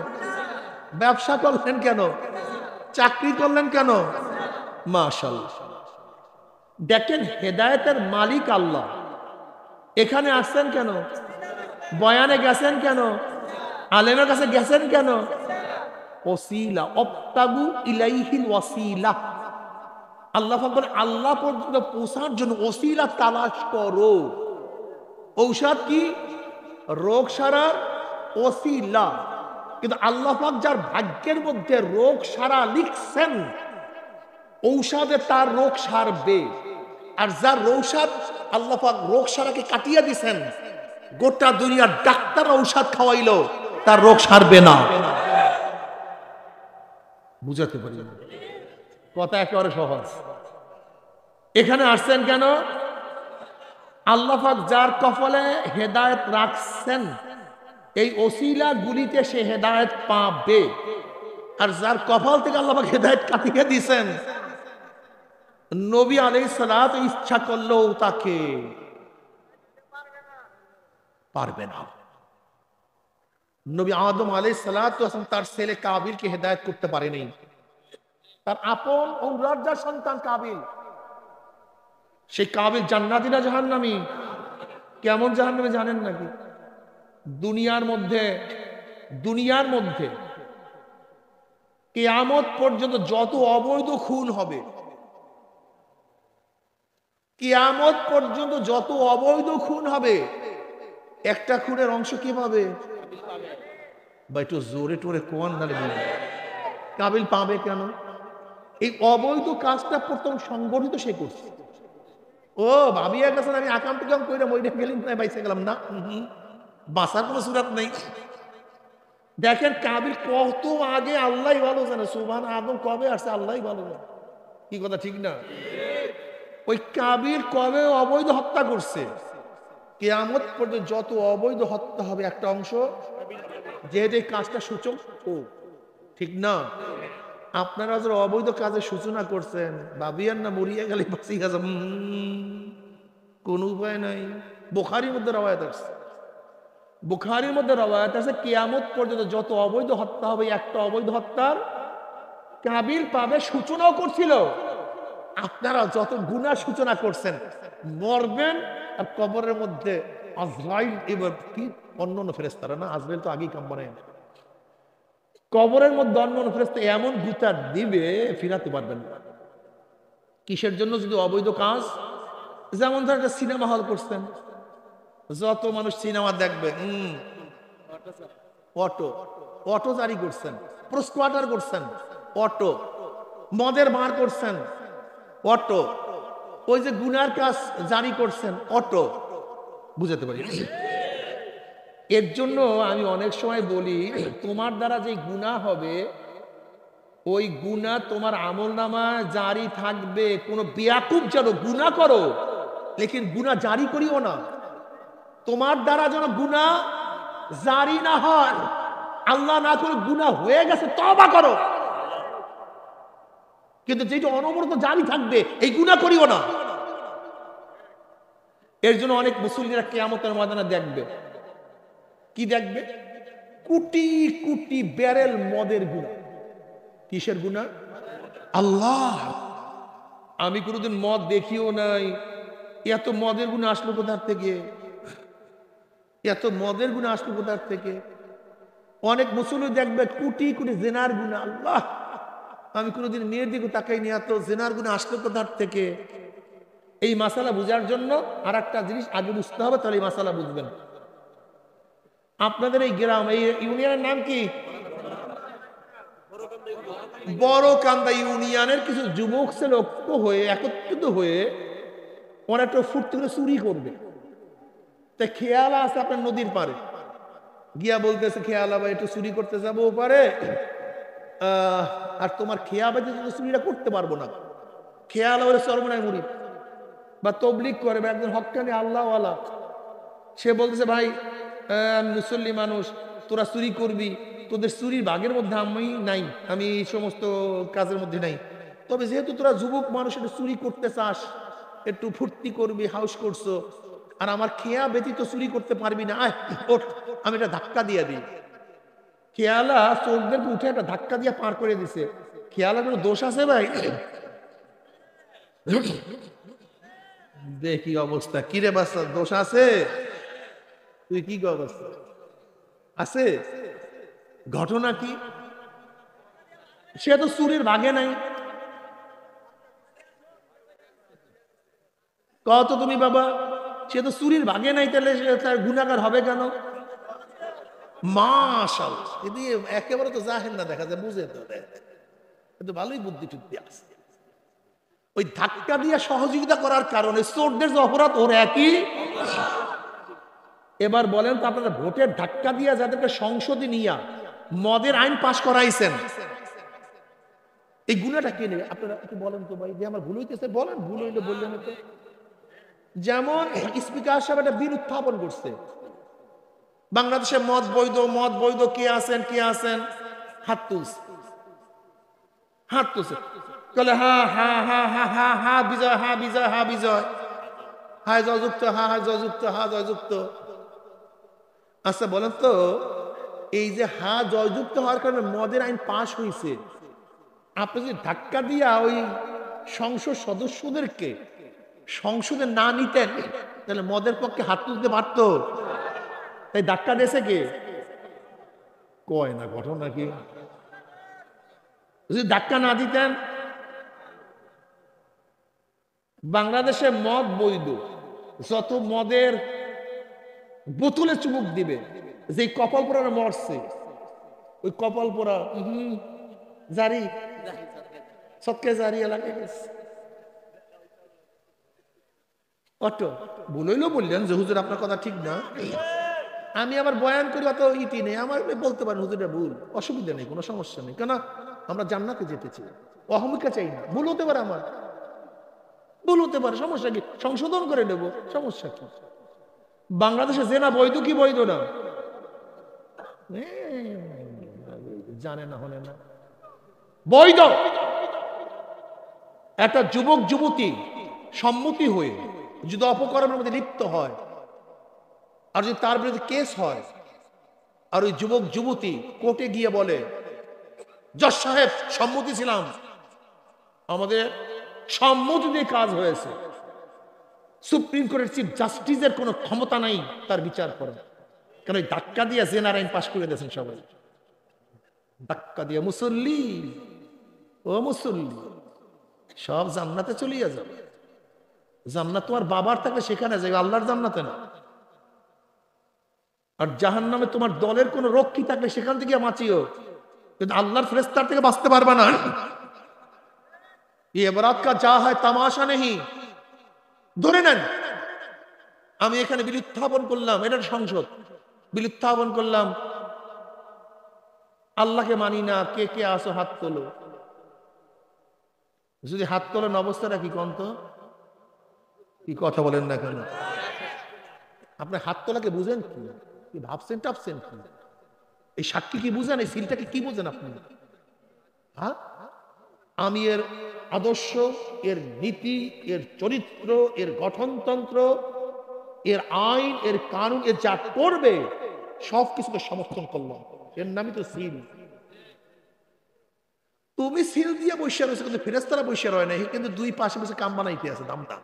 ব্যবসা করলেন কেন? চাকরি করলেন কেন? মাশাআল্লাহ। দেখেন হেদায়েতের মালিক আল্লাহ, এখানে আসছেন কেন? বয়ানে গেছেন কেন? আলেমের কাছে গেছেন কেন? ওসিলা, অবতাগু ইলাইহিল ওয়াসিলা। আল্লাহ পাক বলেন আল্লাহ পর্যন্ত পৌঁছার জন্য ওসিলা তালাশ করো। ঔষধ কি? রোগ সারার ওসিলা। কিন্তু আল্লাহ পাক যার ভাগ্যের মধ্যে রোগ সারা লিখছেন, ঔষধে তার রোগ সারবে। আর যার ঔষধ আল্লাহ পাক রোগ সারাকে কাটিয়ে দিছেন, গোটা দুনিয়ার ডাক্তার ঔষধ খাওয়াইলো তার রোগ সারবে না। বুঝাতে পারি না? কথা একেবারে সহজ। এখানে আসছেন কেন? আল্লাহ পাক যার কপালে হেদায়েত রাখছেন, এই ওসিলা গুলিতে সে হেদায়েত পাবে। আর যার কপাল থেকে আল্লাহ পাক হেদায়েত কাটিয়ে দিয়েছেন, নবী আলাইহিস সালাত ইচ্ছা করলেও তাকে পারবে না। নবী আদম আলাইহিস সালাত তার ছেলে কাবিলকে হেদায়েত করতে পারেনি। তার আপন ঔরজার সন্তান কাবিল, সেই কাবিল জান্নাতি না জাহান্নামী? কেমন জাহান্নামী জানেন নাকি? দুনিয়ার মধ্যে কিয়ামত পর্যন্ত যত অবৈধ খুন হবে, কিয়ামত পর্যন্ত যত অবৈধ খুন হবে, একটা খুনের অংশ কি পাবে? বা একটু জোরে টোরে কোন নালে কাবিল পাবে কেন? এই অবৈধ কাজটা প্রথম সংগঠিত সে করছে। ও ভাবিয়া গেছেন আমি আকাম টুকাম কইরা মইরা গেলাম না, বাইসে গেলাম না, বাঁচার কোনো সুরাত নেই। দেখেন কাবিল কত আগে আল্লাহ ভালো জানে, সুবহান, আদম কবে আসছে আল্লাহ ভালো জানে। কি কথা ঠিক না? ওই কাবিল কবে অবৈধ হত্যা করছে, কিয়ামত পর্যন্ত যত অবৈধ হত্যা হবে একটা অংশ, যেহেতু এই কাজটা সূচক ও ঠিক না। আপনারা যারা অবৈধ কাজের সূচনা করছেন, ভাবিয়ান না মরিয়া গেলে বাঁচি গেছে, কোন উপায় নাই। বুখারীর মধ্যে রওয়ায়াত আছে, বুখারীর মধ্যে রওয়ায়াত আছে কিয়ামত পর্যন্ত যত অবৈধ হত্যা হবে, একটা অবৈধ হত্যার কাবিল পাবে। সূচনাও করছিল। আপনারা যত গুনাহ সূচনা করছেন, মরবেন আর কবরের মধ্যে আজরাইল, এবার কি অন্য ফেরেশতারা না, আজরাইল তো আগেই কাম বানায়, কবরের মধ্যে অন্য ফেরেশতা এমন গুতা দিবে ফিরাতে পারবেন না। কিসের জন্য? যদি অবৈধ কাজ। যেমন ধর একটা সিনেমা হল করছেন, যত মানুষ সিনেমা দেখবে, অটো অটো জারি করছেন, প্রস্কোয়াটার করছেন, অটো মদের বার করছেন, অটো ওই যে গুনার কাজ জারি করছেন, অটো। বুঝাতে পারি? এর জন্য আমি অনেক সময় বলি, তোমার দ্বারা যে গুনাহ হবে, ওই গুনাহ তোমার আমলনামা জারি থাকবে। কোনো বেয়াকুব যেন গুনাহ করো, লেকিন গুনাহ জারি করিও না। তোমার দ্বারা যেন গুনাহ জারি না হয়, আল্লাহ না করে গুনাহ হয়ে গেছে তওবা করো, কিন্তু যেটা অনবরত জারি থাকবে এই গুনাহ করিও না। এর জন্য অনেক মুসল্লিরা কিয়ামতের ময়দানে দেখবে, কি দেখবে? কোটি কোটি ব্যারেল মদের গুনাহ। কিসের গুনাহ? আল্লাহ, আমি কোনোদিন মদ দেখিও নাই, এত মদের গুনাহ আসলো কোথার থেকে? এত মদের গুনাহ আসলো কোথার থেকে? অনেক মুসল্লি দেখবে কোটি কোটি জেনার গুনাহ। আল্লাহ, আমি কোনোদিন মেয়ের দিকে তাকাইনি, এত জেনার গুনাহ আসলো কোথার থেকে? এই মাসালা বুঝার জন্য আর একটা জিনিস আগে বুঝতে হবে, তাহলে এই মাসালা বুঝবেন। আপনাদের এই গ্রাম, এই ইউনিয়নের নাম কি? বড়কান্দা ইউনিয়নের কিছু যুবক ছেলে ঐক্য হয়ে, একত্রিত হয়ে ওরা একটা ফুর্তি করে চুরি করবে। তাই খেয়াল আছে আপনার নদীর পারে গিয়া বলতেছে, খেয়ালা ভাই একটু চুরি করতে যাবো পারে, আর তোমার খেয়া বাজে চুরিটা করতে পারবো না। খেয়াল হলে চরমনায় মুড়ি বা তবলিগ করে বা একজন হক্কানি আল্লাহওয়ালা, সে বলতেছে ভাই মুসল্লি মানুষ, তোরা চুরি করবি, তোদের চুরির ভাগের মধ্যে আমি নাই, আমি এই সমস্ত কাজের মধ্যে নাই। তবে যেহেতু তোরা যুবক মানুষ, একটু চুরি করতে চাস, একটু ফুর্তি করবি, হাউস করছো, আর আমার খেয়া ব্যতীত চুরি করতে পারবি না, আয় ওঠ, আমি একটা ধাক্কা দিয়ে দিই। খেয়ালা চোরদেরকে উঠে একটা ধাক্কা দিয়ে পার করে দিছে। খেয়ালা কোনো দোষ আছে ভাই? দেখি অবস্থা, কিরে বাচ্চা, দোষ আছে? তুই কি অবস্থা আছে? ঘটনা কি? সে তো চুরির ভাগে নাই। কত তুমি বাবা, সে তো চুরির ভাগে নাই, তাহলে তার গুনাহগার হবে কেন? মাশাআল্লাহ, এদিকে একেবারে তো জাহেল না, দেখা যায় বুঝে তো, কিন্তু ভালোই বুদ্ধি টুদ্ধি আছে। ওই ধাক্কা দিয়ে সহযোগিতা করার কারণে চোরদের যে অপরাধ, ওর একই। এবার বলেন তো, আপনারা ভোটের ধাক্কা দিয়ে যাদেরকে সংসদে নিয়ে মদের আইন পাশ করাইছেন, এই গুণাটা কে নেবে? আপনারা একটু বলেন তো ভাই, যে আমার ভুল হইতেছে বলেন, ভুল হইলে বললেন তো। যেমন স্পিকার সাহেব একটা বিল উত্থাপন করছে, বাংলাদেশে মদ বৈধ, মদ বৈধ, কে আছেন কে আছেন? হাত তুলছে, হাত তুলছে, বলে হা হা হা হা হা হা বিজয়, হা বিজয়, হা বিজয়, হায় জয়যুক্ত, হা হা জয়যুক্ত, হা জয়যুক্ত। আচ্ছা বলেন তো, এই যে হা জয়যুক্ত হওয়ার কারণে মদের আইন পাশ হয়েছে, আপনি যদি ধাক্কা দিয়া ওই সংসদ সদস্যদেরকে সংসদে না নিতেন, তাহলে মদের পক্ষে হাত তুলতে পারত? তাই ধাক্কা দিয়েছে কে? কয় না, ঘটনা কি? যদি ধাক্কা না দিতেন, বাংলাদেশে মদ বৈধ, যত মদের বোতলে চুমুক দিবে, যে কপাল পোড়া মরছে, ওই কপাল পোড়া জারি সৎকে জারি এলাকায় গেছে। অটো বলইলো, বললেন যে হুজুর আপনার কথা ঠিক না, আমি আবার বয়ান করি, অত ইতি নেই আমার, বলতে পারেন হুজুরটা ভুল, অসুবিধা নেই, কোনো সমস্যা নেই, কেন আমরা জান্নাতে যেতে চাই, অহমিকা চাই না। ভুল হতে পারে আমার, ভুল হতে পারে, সমস্যা কি? সংশোধন করে নেব, সমস্যা কি? বাংলাদেশে জেনা বৈধ কি বৈধ না? জানে না, হলে না, বৈধ। একটা যুবক যুবতী সম্মতি হয়ে যদি অপকর্মের মধ্যে লিপ্ত হয়, আর যদি তার বিরুদ্ধে কেস হয়, আর ওই যুবক যুবতী কোর্টে গিয়ে বলে, জজ সাহেব সম্মতি ছিলাম, আমাদের সম্মতি দিয়ে কাজ হয়েছে, সুপ্রিম কোর্টের চিফ জাস্টিসের কোনো ক্ষমতা নাই তার বিচার করা, কেন ওই ধাক্কা দিয়ে জেনার আইন পাশ করে দিয়েছেন সবাই, ধাক্কা দিয়ে। মুসল্লি, ও মুসল্লি, সব জান্নাতে চলিয়া যাবে। জান্নাত তোমার বাবার থাকলে সেখানে যাবে, আল্লাহর জান্নাতে না। আর জাহান্নামে তোমার দলের কোন রক্ষী থাকলে সেখান থেকে বাঁচিও, কিন্তু আল্লাহর ফেরেশতার থেকে বাঁচতে পারবে না। ये बरात का जा है তামাশা নেই। ধরে নেন, আমি এখানে বিল উত্থাপন করলাম, এটা সংসদ, বিল উত্থাপন করলাম, আল্লাহকে মানি না, কে কে আসো হাত তোলো। যদি হাত তোলেন অবস্থাটা কি কন্ত? কি কথা বলেন না কেন? আপনি হাত তোলাকে বুঝেন কি? কি ভাবছেন টাপছেন কি? এই সাক্ষী কি বুঝেন? এই সিলটাকে কি বুঝেন আপনি? হ্যাঁ, আমি এর আদর্শ, এর নীতি, এর চরিত্র, এর গঠনতন্ত্র এর আইন, এর কানুন, এর যা করবে সবকিছুকে সমর্থন করলাম, এর নামই তো সিল। তুমি সিল দিয়ে বসে রয়েছে, কিন্তু ফেরেশতারা বসে রয় না, কিন্তু দুই পাশে বসে কাম বানাইতে আছে দামটা।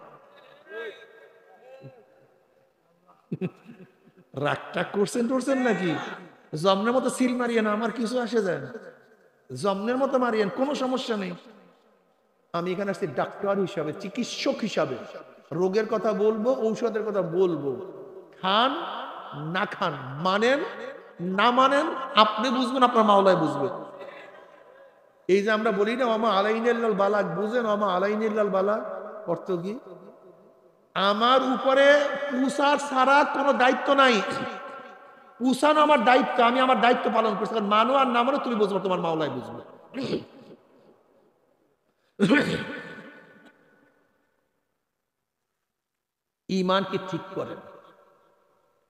রাগটা করছেন টরছেন নাকি? জমনের মতো সিল মারিয়ে না, আমার কিছু আসে যায় না। জমনের মতো মারিয়েন, কোনো সমস্যা নেই। আমি এখানে আসছি ডাক্তার হিসাবে, চিকিৎসক হিসাবে। রোগের কথা বলবো, ঔষধের কথা বলবো। খান না খান, মানেন না মানেন, আপনি বুঝবেন, আপনার মাওলায় বুঝবে। এই যে আমরা বলি না ওমা আলাইনাল বালাগ, বুঝেন ওমা আলাইনাল বালাগ অর্থ কি? আমার উপরে পুষার ছাড়া কোনো দায়িত্ব নাই। পুষানো আমার দায়িত্ব, আমি আমার দায়িত্ব পালন করছি। কারণ মানো আর না মানো তুমি বুঝবো, তোমার মাওলায় বুঝবে। ঈমানকে ঠিক করেন,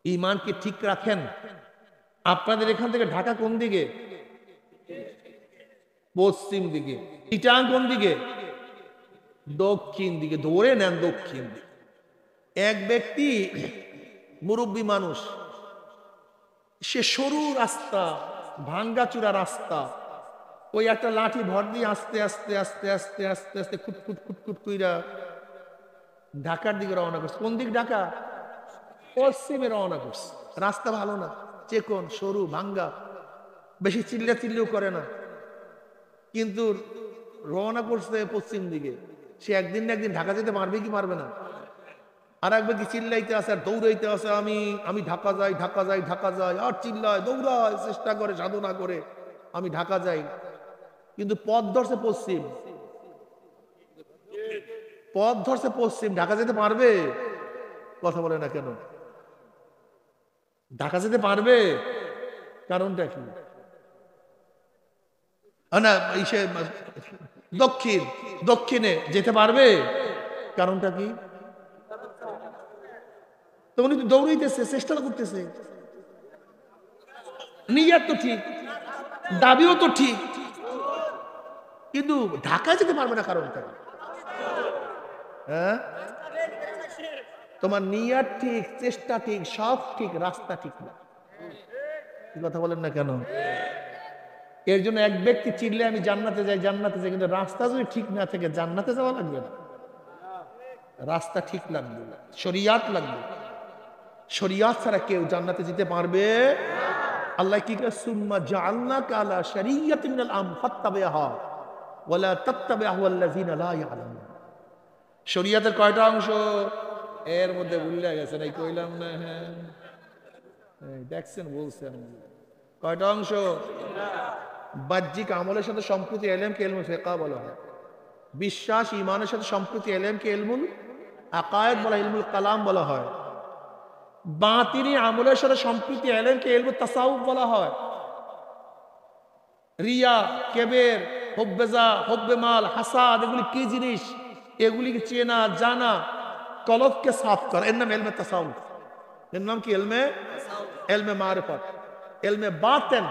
ঈমানকে ঠিক রাখেন। আপনাদের এখান থেকে ঢাকা কোন দিকে? পশ্চিম দিকে। চিটাং কোন দিকে? দক্ষিণ দিকে। ধরে নেন দক্ষিণ দিকে। এক ব্যক্তি মুরব্বী মানুষ, সে সরু রাস্তা, ভাঙ্গাচুরা রাস্তা, ওই একটা লাঠি ভর দিয়ে আস্তে আস্তে আস্তে আস্তে আস্তে আস্তে খুটখুট খুটখুট কইরা ঢাকার দিকে রওনা করছে। কোন দিক? ঢাকা পশ্চিমে রওনা করছে। রাস্তা ভালো না, চেকন, সরু, ভাঙ্গা, বেশি চিল্লা চিল্লিও করে না, কিন্তু রওনা করছে পশ্চিম দিকে। সে একদিন না একদিন ঢাকা যেতে পারবে কি পারবে না? আর এক ব্যক্তি চিল্লাইতে আছে আর দৌড়াইতে আছে, আমি আমি ঢাকা যাই, ঢাকা যাই, ঢাকা যাই, আর চিল্লায়, দৌড়ায়, চেষ্টা করে, সাধনা করে, আমি ঢাকা যাই। কিন্তু পথ ধরছে পশ্চিম, পথ ধরছে পশ্চিম। ঢাকা যেতে পারবে? কথা বলে না কেন? ঢাকা যেতে পারবে? কারণটা কি? না দক্ষিণ, দক্ষিণে যেতে পারবে? কারণটা কি? তো উনি তো দৌড়াইতেছে, চেষ্টা করতেছে, নিয়ত তো ঠিক, দাবিও তো ঠিক, কিন্তু ঢাকায় যেতে পারবে না। কারণটা কি? হ্যাঁ, তোমার নিয়ত ঠিক, চেষ্টা ঠিক, সব ঠিক, রাস্তা ঠিক না। কি কথা বলেন না কেন? এর জন্য এক ব্যক্তি চিল্লে আমি জান্নাতে যাই, জান্নাতে যাই, কিন্তু রাস্তা যদি ঠিক না থাকে জান্নাতে যাওয়া লাগবে না। রাস্তা ঠিক লাগবে, শরিয়াত লাগবে। শরিয়াত ছাড়া কেউ জান্নাতে যেতে পারবে? আল্লাহ কি করে? সুম্মা জাআলনাকা আলা শারিয়াতিন মিনাল আমর ফাত্তাবিহা ওয়ালা তাত্তাবিহু আল্লাযিনা লা ইয়ালামুন। শরিয়াতের কয়টা অংশ? এর মধ্যে ভুলে গেছেন, এই কইলাম না? হ্যাঁ, দেখছেন, বলছেন। কয়টা অংশ? বাহ্যিক আমলের সাথে সম্প্রতি এলেমকে ইলমুল ফিকহ বলা হয়। বিশ্বাস ঈমানের সাথে সম্প্রতি এলেমকে ইলমুল আকায়েদ বলা, ইলমুল কালাম বলা হয়। বাতিনি আমলের সাথে সম্প্রতি এলেমকে ইলমুত তাসাউফ বলা হয়। রিয়া, কেবের, হুব্বেজা, হুব্বে মাল, হাসাদ, এগুলি কি জিনিস? এগুলিকে চেনা, জানা, কলবকে সাফ করা, এর নাম ইলমে তাসাউফ। এর নাম কি? ইলমে মারিফাত, ইলমে বাতেন,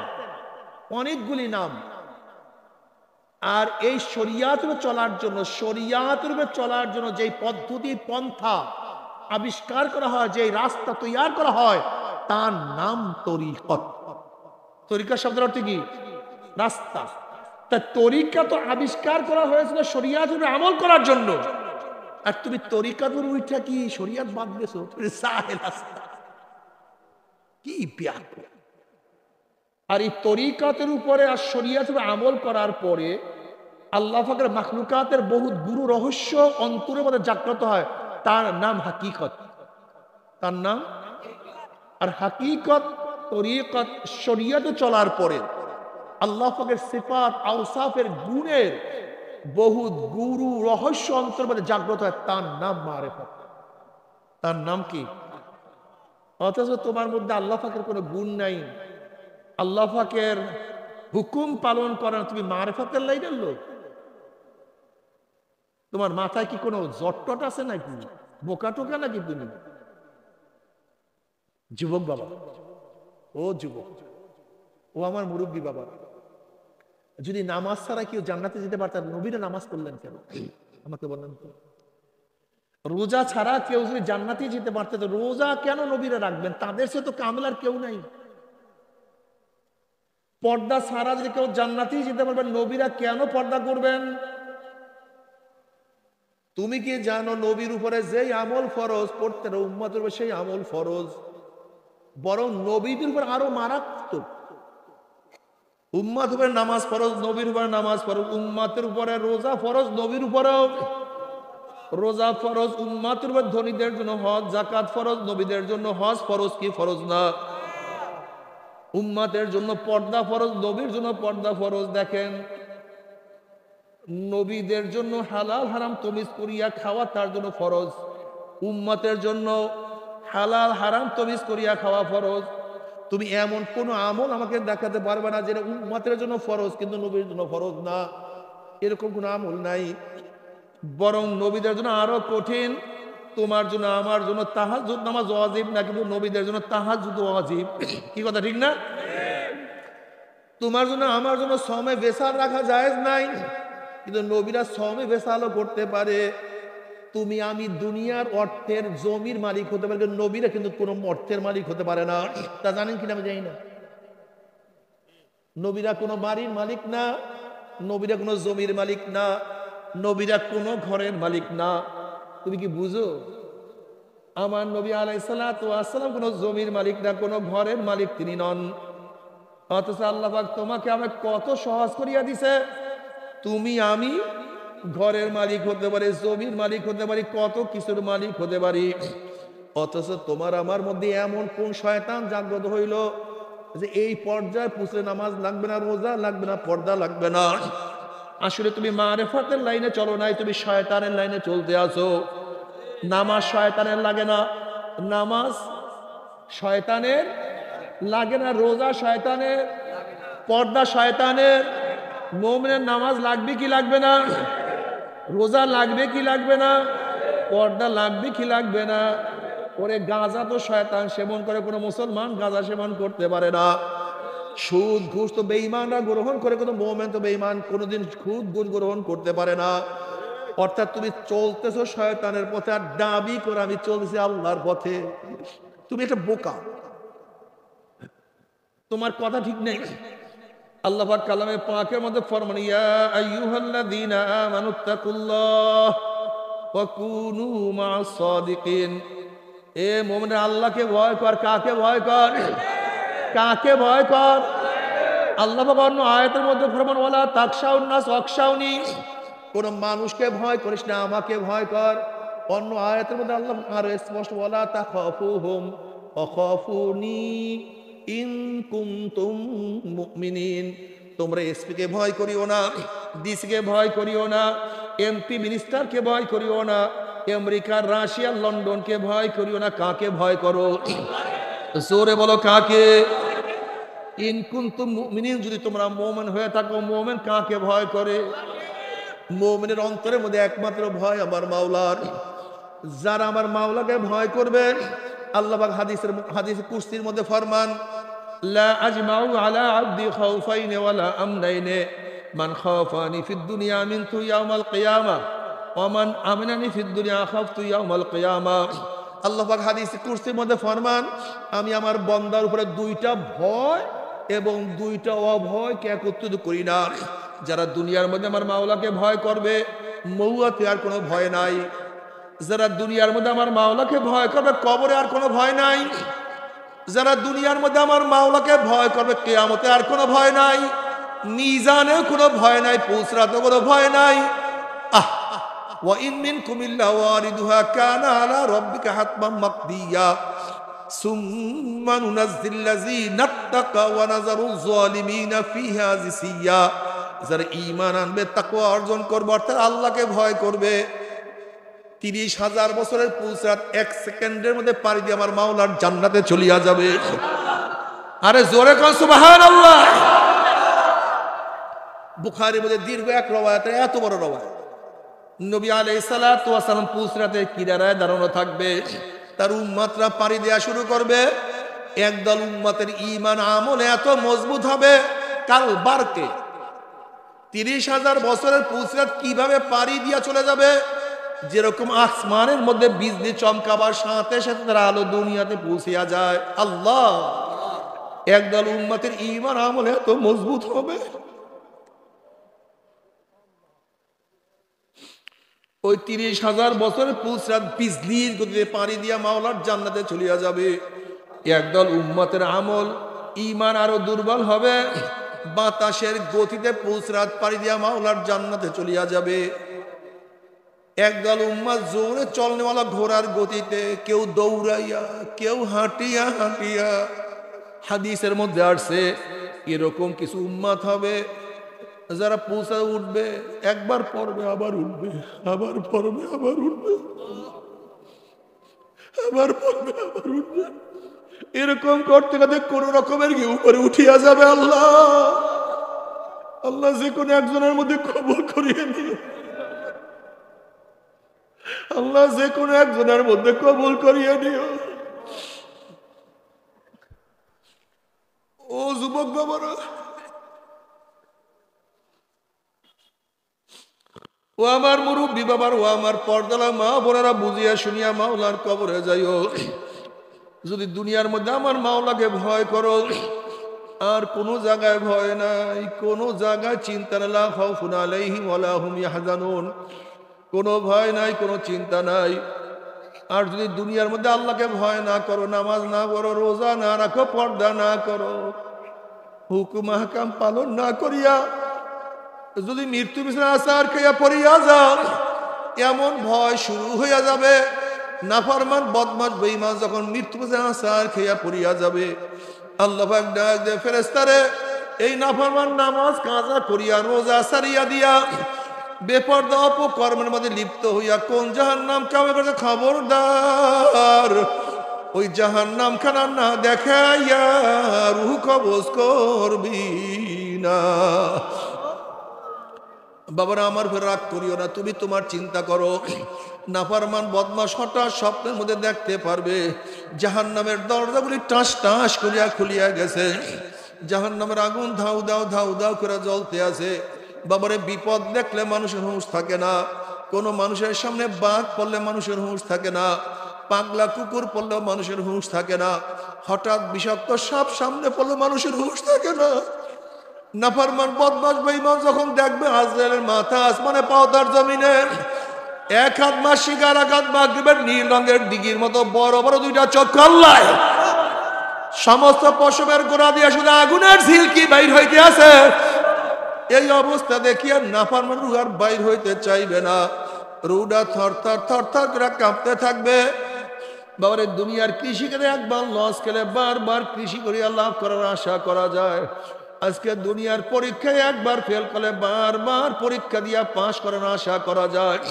অনেকগুলি নাম। আর এই শরিয়াতের চলার জন্য, শরিয়াতের চলার জন্য যেই পদ্ধতি পন্থা আবিষ্কার করা হয়, যে রাস্তা তৈরি করা হয়, তার নাম তরিকত। তরিকত শব্দের অর্থ কি? রাস্তা। তা তরিকা তো আবিষ্কার করা হয়েছিল শরিয়াতের আমল করার জন্য, আর তুমি তরিকাতুর উঠা কি শরিয়াত বাদ দিয়েছো? রাস্তা কি ব্যাপার! আর এই তরিকাতের উপরে আর শরিয়াতের আমল করার পরে আল্লাহ পাকের মাখলুকাতের বহুত গুরু রহস্য অন্তরের মধ্যে জাগ্রত হয়, তার নাম হাকিকত। তার নাম আর হাকিকত। তরিকত শরিয়াতে চলার পরে আল্লাহ পাকের সিফাত আওসাফের গুণের বহুত গুরু রহস্য অন্তরের মধ্যে জাগ্রত হয়, তার নাম মারিফাত। তার নাম কি? অথচ তোমার মধ্যে আল্লাহ পাকের কোনো গুণ নাই, আল্লাহ পাকের হুকুম পালন করেন, তুমি মারিফাতের লাইনের লোক। তোমার মাথায় কি কোনো জটটট আছে নাকি? বোকা টোকা নাকি তুমি? যুবক বাবা, ও যুবক, ও আমার মুরব্বী বাবা, যদি নামাজ ছাড়া কেউ জান্নাতে যেতে পারতেন, নবীরা নামাজ করলেন কেন? আমাকে বলেন তো। রোজা ছাড়া কেউ যদি জান্নাতে যেতে পারতে তো রোজা কেন নবীরা রাখবেন? তাদের সে তো কামেল আর কেউ নাই। পর্দা ছাড়া যদি কেউ জান্নাতেই যেতে পারবেন, নবীরা কেন পর্দা করবেন? তুমি কি জানো নবীর উপরে যেই আমল ফরজ, প্রত্যেক উম্মতের উপর সেই আমল ফরজ, বরং নবীদের উপর আরো মারাত্মক। উম্মতের উপরে নামাজ ফরজ, নবীর উপরে নামাজ ফরজ। উম্মতের উপরে রোজা ফরজ, নবীর উপরেও রোজা ফরজ। উম্মতের উপর ধনীদের জন্য হজ যাকাত ফরজ, নবীদের জন্য হজ ফরজ কি ফরজ না? উম্মতের জন্য পর্দা ফরজ, নবীর জন্য পর্দা ফরজ। দেখেন, নবীদের জন্য হালাল হারাম তমিজ করিয়া খাওয়া তার জন্য ফরজ, উম্মতের জন্য হালাল হারাম তমিজ করিয়া খাওয়া ফরজ। তুমি এমন কোন আমল আমাকে দেখাতে পারবে না যেটা উম্মতের জন্য ফরজ কিন্তু নবীর জন্য ফরজ না। এরকম কোন আমল নাই। বরং নবীদের জন্য আরো কঠিন। তোমার জন্য আমার জন্য তাহাজ্জুদ নামাজ ওয়াজিব না, কিন্তু নবীদের জন্য তাহাজ্জুদ ওয়াজিব। কি কথা ঠিক না? তোমার জন্য আমার জন্য সময় বেসাল রাখা জায়েজ নাই, কিন্তু নবীরা সময় বেসালও করতে পারে। তুমি আমি দুনিয়ার অর্থের জমির মালিক হতে পারে, কিন্তু নবীরা কিন্তু কোনো অর্থের মালিক হতে পারে না। তা জানেন কিনা আমি জানি না। নবীরা কোনো বাড়ির মালিক না, নবীরা কোনো জমির মালিক না, নবীরা কোনো ঘরের মালিক না। তুমি কি বুঝো? আমার নবী আলাইহিস সালাতু ওয়াস সালাম কোনো জমির মালিক না, কোনো ঘরের মালিক তিনি নন। অথচ আল্লাহ পাক তোমাকে আমাকে কত সহজ করিয়া দিছে। তুমি আমি ঘরের মালিক হতে পারি, জমির মালিক হতে পারি, কত কিছুর মালিক হতে পারি। অথচ তোমার আমার মধ্যে এমন কোন শয়তান জাগ্রত হইল যে এই পর্যায়ে পুষলে নামাজ লাগবে না, রোজা লাগবে না, পর্দা লাগবে না। আসলে তুমি মারেফাতের লাইনে চলো নাই, তুমি শয়তানের লাইনে চলতে আছো। নামাজ শয়তানের লাগে না, নামাজ শয়তানের লাগে না, রোজা শয়তানের, পর্দা শয়তানের। মুমিনের নামাজ লাগবে কি লাগবে না? রোজা লাগবে কি লাগবে না? পর্দা লাগবে কি লাগবে না? ওরে গাঁজা তো শয়তান সেবন করে, কোনো মুসলমান গাঁজা সেবন করতে পারে না। সুদ ঘুষ তো বেঈমানরা গ্রহণ করে, কোনো মুমিন তো বেঈমান কোনোদিন সুদ ঘুষ গ্রহণ করতে পারে না। অর্থাৎ তুমি চলতেছো শয়তানের পথে আর দাবি করে আমি চলতেছি আল্লাহর পথে। তুমি একটা বোকা, তোমার কথা ঠিক নেই। আল্লাহ পাক কালামে পাকের মধ্যে ফরমান, ইয়া আইয়ুহাল্লাযীনা আমানুত্তাকুল্লাহ ওয়া কুনু মা'আস সাদিকিন। এ মুমিন আল্লাহকে ভয় কর। কাকে ভয় কর? কাকে ভয় কর? আল্লাহ পাক অন্য আয়াতের মধ্যে ফরমান, ওয়ালা তাকশাউন নাস ওয়াকশাউনি। কোন মানুষকে ভয় করিস না, আমাকে ভয় কর। অন্য আয়াতের মধ্যে আল্লাহ আরো স্পষ্ট, ওয়ালা তাখাফুহুম ওয়াখাফুনি ইন কুনতুম মুমিনিন। তোমরা এসপিকে ভয় করিও না, ডিসিকে ভয় করিও না, এমপি মিনিস্টারকে ভয় করিও না, আমেরিকা রাশিয়া লন্ডনকে ভয় করিও না। কাকে ভয় করো? জোরে বলো কাকে? ইন কুনতুম মুমিনিন, যদি তোমরা মুমিন হয়ে থাকো। মুমিন কাকে ভয় করে? মুমিনের অন্তরের মধ্যে একমাত্র ভয় আমার মাওলার। যারা আমার মাওলাকে ভয় করবে, আল্লাহ পাক হাদিস কুরসির মধ্যে ফরমান, লা আজমাউ আলা আবদি খাউফাইন ওয়ালা আমনাইন, মান খাফানি ফিদ দুনিয়া আমিনতু ইয়াউমাল কিয়ামা ওয়া মান আমানানি ফিদ দুনিয়া খাফতু ইয়াউমাল কিয়ামা। আল্লাহ পাক হাদিস কুরসির মধ্যে ফরমান, আমি আমার বান্দার উপরে দুইটা ভয় এবং দুইটা অভয়কে একত্রিত করি না। যারা দুনিয়ার মধ্যে আমার মাওলাকে ভয় করবে, মৌয়াতে আর কোনো ভয় নাই। যারা দুনিয়ার মধ্যে আমার মাওলাকে ভয় করবে, কবরে আর কোনো ভয় নাই। যারা দুনিয়ার মধ্যে আমার মাওলাকে ভয় করবে, কিয়ামতে আর কোনো ভয় নাই, মিজানেও কোনো ভয় নাই, পুসরাতেও কোনো ভয় নাই। ওয়া ইন মিনকুম ইল্লা ওয়ারিদুহা কানা আলা রাব্বিকা হাতমান মাকদিয়া সুম্মা নুনাজ্জিল্লাযীনা তাক্কাউ ওয়া নাযারুয যালিমিনা ফিহা জিসিয়া। যারা ঈমান আনবে, তাকওয়া অর্জন করবে, অর্থাৎ আল্লাহকে ভয় করবে, 30,000 বছরের পুলসাত 1 সেকেন্ডের মধ্যে পাড়ি দিয়ে আমার মাওলার জান্নাতে চলিয়া যাবে। আরে জোরে কোন সুবহানাল্লাহ। বুখারীর মধ্যে দীর্ঘ এক রওয়ায়াতে, এত বড় রওয়ায়াত, নবী আলাইহিস সালাতু ওয়াস সালাম পুলসাতে কিনারায় দাঁড়ানো থাকবে, তার উম্মতরা পাড়ি দেওয়া শুরু করবে। একদল উম্মতের ঈমান আমল এত মজবুত হবে, কাল বারকে 30,000 বছরের পুলসাত কিভাবে পাড়ি দিয়া চলে যাবে যেরকম আসমানের মধ্যে বিজলি চমকাবার সাথে সাথে তার আলো দুনিয়াতে পৌঁছিয়া যায়। আল্লাহ, একদল উম্মতের ঈমান আমল এত মজবুত হবে, ওই 30,000 বছরের পুলসরাত বিজলির গতিতে পানি দিয়া মাওলার জান্নাতে চলিয়া যাবে। একদল উম্মতের আমল ঈমান আরো দুর্বল হবে, বাতাসের গতিতে পুলসরাত পানি দিয়া মাওলার জান্নাতে চলিয়া যাবে। একদল উম্মত জোরে চলনেওয়ালা ঘোড়ার গতিতে, কেউ দৌড়াইয়া, কেউ হাঁটিয়া হাঁটিয়া। হাদিসের মধ্যে আসছে এরকম কিছু উম্মত হবে যারা পৌঁছা উঠবে, একবার পড়বে আবার উঠবে, আবার পড়বে আবার উঠবে, আবার পড়বে আবার উঠবে, এরকম করতে করতে কোন রকমের কি উপরে উঠিয়া যাবে। আল্লাহ, আল্লাহ যে কোনো একজনের মধ্যে কবুল করিয়ে নিও, আল্লাহ যে কোনো একজনের মধ্যে কবুল করিয়ে নিও। ও যুবক বাবারা, ও আমার মুরব্বী বাবার, ও আমার পর্দালা মা বোনেরা, বুঝিয়া শুনিয়া মাওলার কবরে যাইও। যদি দুনিয়ার মধ্যে আমার মাওলাকে ভয় করো, আর কোনো জায়গায় ভয় নাই, কোনো জায়গায় চিন্তা নাই, লা খাউফুন আলাইহিম ওয়ালা হুম ইয়াহজানুন, কোনো ভয় নাই, কোনো চিন্তা নাই। আর যদি দুনিয়ার মধ্যে আল্লাহকে ভয় না করো, নামাজ না করো, রোজা না রাখো, পর্দা না করো, হুকুম আহকাম পালন না করিয়া যদি মৃত্যু বিছানা আসার খেয়া পড়িয়া যাও, এমন ভয় শুরু হইয়া যাবে। নাফরমান বদমাশ বেঈমান যখন মৃত্যু বিছানা আসার খেয়া পড়িয়া যাবে, আল্লাহ পাক ডাক দে, ফেরেশতারে, এই নাফরমান নামাজ কাজা করিয়া রোজা সারিয়া দিয়া বেপরদা অপকর্মের মধ্যে লিপ্ত হইয়া কোন জাহান্নাম কামে করছে, খবরদার ওই জাহান্নাম খানা না দেখাইয়া রূহ কবজ করবি না। বাবারা আমার, ফের রাগ করিও না, তুমি তোমার চিন্তা করো। নাফরমান বদমাশ হঠাৎ স্বপ্নের মধ্যে দেখতে পারবে জাহান্নামের দরজাগুলি টাস টাস করিয়া খুলিয়া গেছে, জাহান্নামের আগুন ধাউ দাও ধাউ দাও করে জ্বলতে আছে। বাবারে, বিপদ দেখলে মানুষের হুঁশ থাকে না, কোনো মানুষের সামনে বাঘ পড়লে মানুষের হুঁশ থাকে না, পাগলা কুকুর পড়লেও মানুষের হুঁশ থাকে না, হঠাৎ বিষাক্ত সাপ সামনে পড়লে মানুষের হুঁশ থাকে না। নাফরমান বদমাশ বেঈমান যখন দেখবে আজরাইলের মাথা আসমানে পাওতার জমিনে, এক হাত মাসিক আর এক হাত মাগরিবের নীল রঙের দিঘির মতো বড় বড় দুইটা চোখ, আল্লাহ সমস্ত পশমের গোড়া দিয়ে শুধু আগুনের ঝিলকি বাইর হইতে আছে। এই অবস্থা দেখিয়া নাফরমান রূহ আর বাইর হইতে চাইবে না, রূহটা থরথর থরথর করে কাঁপতে থাকবে। বাবারে, দুনিয়ার কৃষিকে একবার লস খেলে বারবার কৃষি করিয়া লাভ করার আশা করা যায়। আজকে দুনিয়ার পরীক্ষায় একবার ফেল করলে বারবার পরীক্ষা দিয়া পাশ করার আশা করা যায়।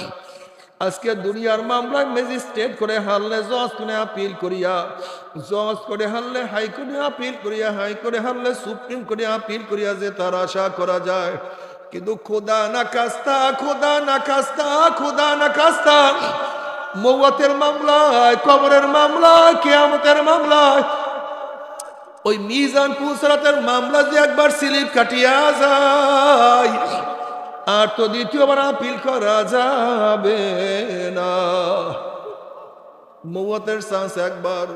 আজকে দুনিয়ার মামলায় ম্যাজিস্ট্রেট করে হারলে জজ করে আপিল করিয়া, জজ করে হারলে হাইকোর্টে আপিল করিয়া, হাইকোর্টে হারলে সুপ্রিম কোর্টে আপিল করিয়া যে তার আশা করা যায়। কিন্তু খোদা না কাস্তা, খোদা না কাস্তা, খোদা না কাস্তা, মওয়াতের মামলায়, কবরের মামলায়, কিয়ামতের মামলায়, ওই মিজান পুলসরাতের মামলা যে একবার স্লিপ কাটিয়া যায়, আর তো দ্বিতীয়বার আপিল করা যাবে না। মওয়াতের চান্স একবার,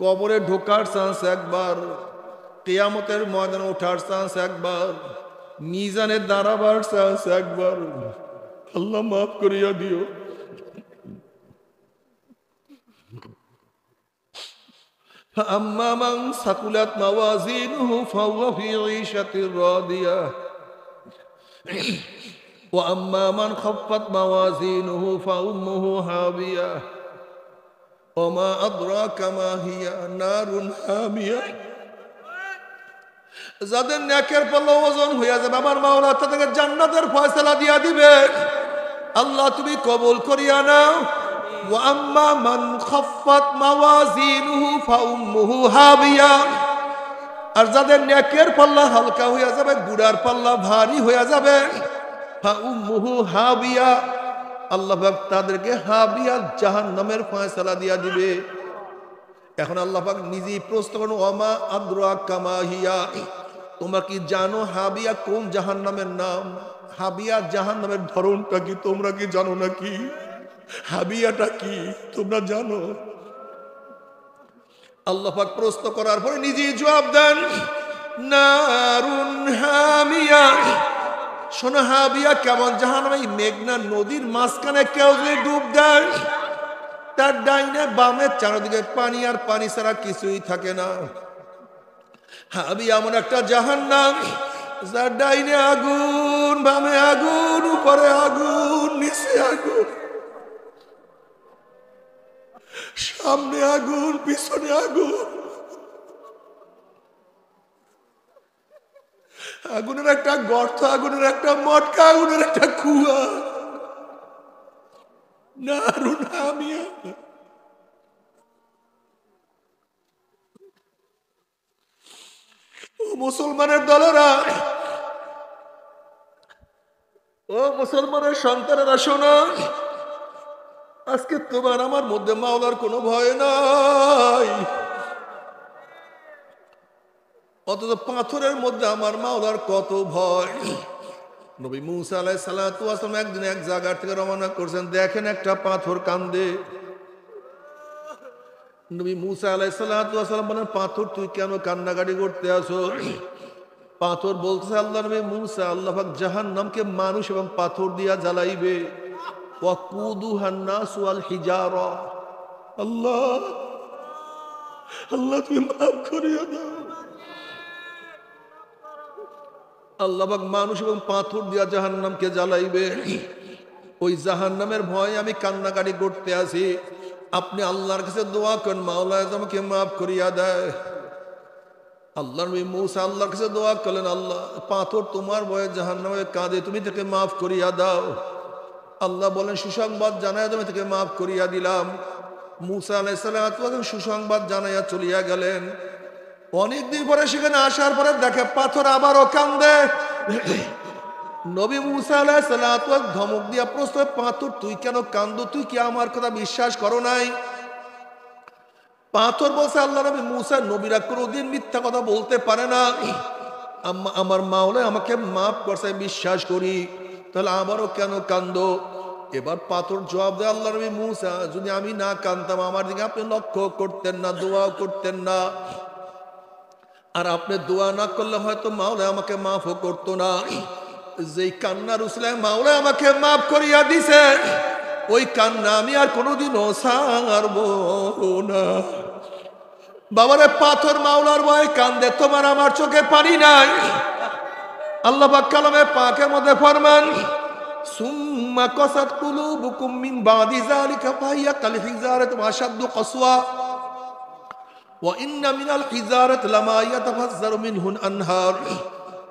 কবরে ঢোকার চান্স একবার, কিয়ামতের ময়দানে ওঠার চান্স একবার, মিজানে দাঁড়াবার চান্স একবার। আল্লাহ মাফ করিয়া দিও। فأما من ثقلت موازينه فهو في عيشة راضية وأما من خفت موازينه فأمه هاوية وما أدراك ما هي نار حامية। যাদের নেকের পাল্লা ওজন হইয়া যাবে, আমার মাওলা তাদেরকে জান্নাতের ফয়সালা দিয়া দিবে। আল্লাহ তুমি কবুল করিয়া নাও। وأما من خفت موازينه فأمه هاوية। আর যাদের নেকের পাল্লা হালকা হইয়া যাবে, গুনার পাল্লা ভারী হইয়া যাবে, ফাউম্মুহু হাবিয়া, আল্লাহ পাক তাদেরকে হাবিয়া জাহান্নামের ফয়সালা দিয়া দিবে। এখন আল্লাহ পাক নিজেই প্রশ্ন করেন, ওমা আদরাকা মা হিয়া, তোমরা কি জানো হাবিয়া কোন জাহান্নামের নাম? হাবিয়া জাহান্নামের ধরনটা কি তোমরা কি জানো নাকি? হাবিয়াটা কি তোমরা জানো? আল্লাহ পাক প্রশ্ন করার পরে নিজেই জবাব দেন, নারুন হামিয়া। শোনো হাবিয়া কেমন জাহান্নাম, এই মেঘনা নদীর মাঝখানে কেউ যদি ডুব দেয়, তার ডাইনে বামে চারদিকে পানি আর পানি ছাড়া কিছুই থাকে না। হাবিয়া এমন একটা জাহান্নাম যার ডাইনে আগুন, বামে আগুন, উপরে আগুন, নিচে আগুন, সামনে আগুন, পিছনে আগুন। আগুনের একটা গর্ত, আগুনের একটা মটকা, আগুনের একটা কুয়া। নারুন হামিয়া। ও মুসলমানের দলেরা, ও মুসলমানের সন্তানেরা শোনো, আজকে তোমার আমার মধ্যে মাওলার কোনো ভয় নাই, অথচ পাথরের মধ্যে আমার মাওলার কত ভয়। নবী মুসা আলাইহিস সালাতু ওয়াস সালাম একদিন এক জায়গা থেকে রওনা করছেন, দেখেন একটা পাথর কান্দে। নবী মুসা আলাইহিস সালাতু ওয়াস সালাম বলেন, পাথর তুই কেন কান্নাকাটি করতে আসো? পাথর বলছে, আল্লাহ নবী মুসা, আল্লাহ পাক জাহান্নামকে মানুষ এবং পাথর দিয়া জ্বালাইবে। ওয়াকুদুহান নাস ওয়াল হিজারা। আল্লাহ, আল্লাহ তুমি মাফ করিয়া দাও। আল্লাহ পাক মানুষ এবং পাথর দিয়া জাহান্নামকে জ্বালাইবে। ওই জাহান্নামের ভয়ে আমি কান্নাকাটি করতে আসি। আপনি আল্লাহর কাছে দোয়া করেন, মাওলা আমাকে মাফ করিয়া দেয়। আল্লাহ নবী মুসা আল্লাহর কাছে দোয়া করলেন, আল্লাহ পাথর তোমার ভয়ে জাহান্নামে কাঁদে, তুমি তাকে মাফ করিয়া দাও। আল্লাহ বলেন, সুসংবাদ জানাইয়া তুমি তাকে মাফ করিয়া দিলাম। মুসা আলাইহিস সালাম সুসংবাদ জানাইয়া চলিয়া গেলেন। অনেকদিন পরে সেখানে আসার পরে দেখে পাথর আবারও কান্দে। নবী মুসা আলাইহিস সালাম ধমক দিয়া প্রশ্ন, পাথর তুই কেন কান্দো? তুই কি আমার কথা বিশ্বাস করো নাই? পাথর বলছে, আল্লাহ নবী মুসা, নবীরা কোনোদিন মিথ্যা কথা বলতে পারে না। আমার মাওলা আমাকে মাফ করছে, বিশ্বাস করি, তাহলে আবারও কেন কান্দো? এবার পাথর জবাব দেয়, আল্লাহ নবী মুসা, যদি আমি না কান্দতাম আমার দিকে আপনি লক্ষ্য করতেন না, দোয়া করতেন না, আর আপনি দোয়া না করলে হয়তো মাওলা আমাকে মাফও করতো না। যেই কান্নার উসলে মাওলা আমাকে মাফ করিয়া দিছে, ওই কান্না আমি আর কোনোদিনও ছাড়বো না। বাবারে পাথর মাওলার ভয়ে কান্দে, তোমার আমার চোখে পানি নাই। আল্লাহ পাক কালামে পাকের মধ্যে ফরমান, সুম্মা কাসাত কুলুবুকুম মিন বাদি যালিকা ফাহিয়া কাল হিজারাতি ওয়া আশাদ্দু কাসওয়া ওয়া ইন্না মিনাল হিজারাতি লামা ইয়াতাফাজ্জারু মিনহুল আনহার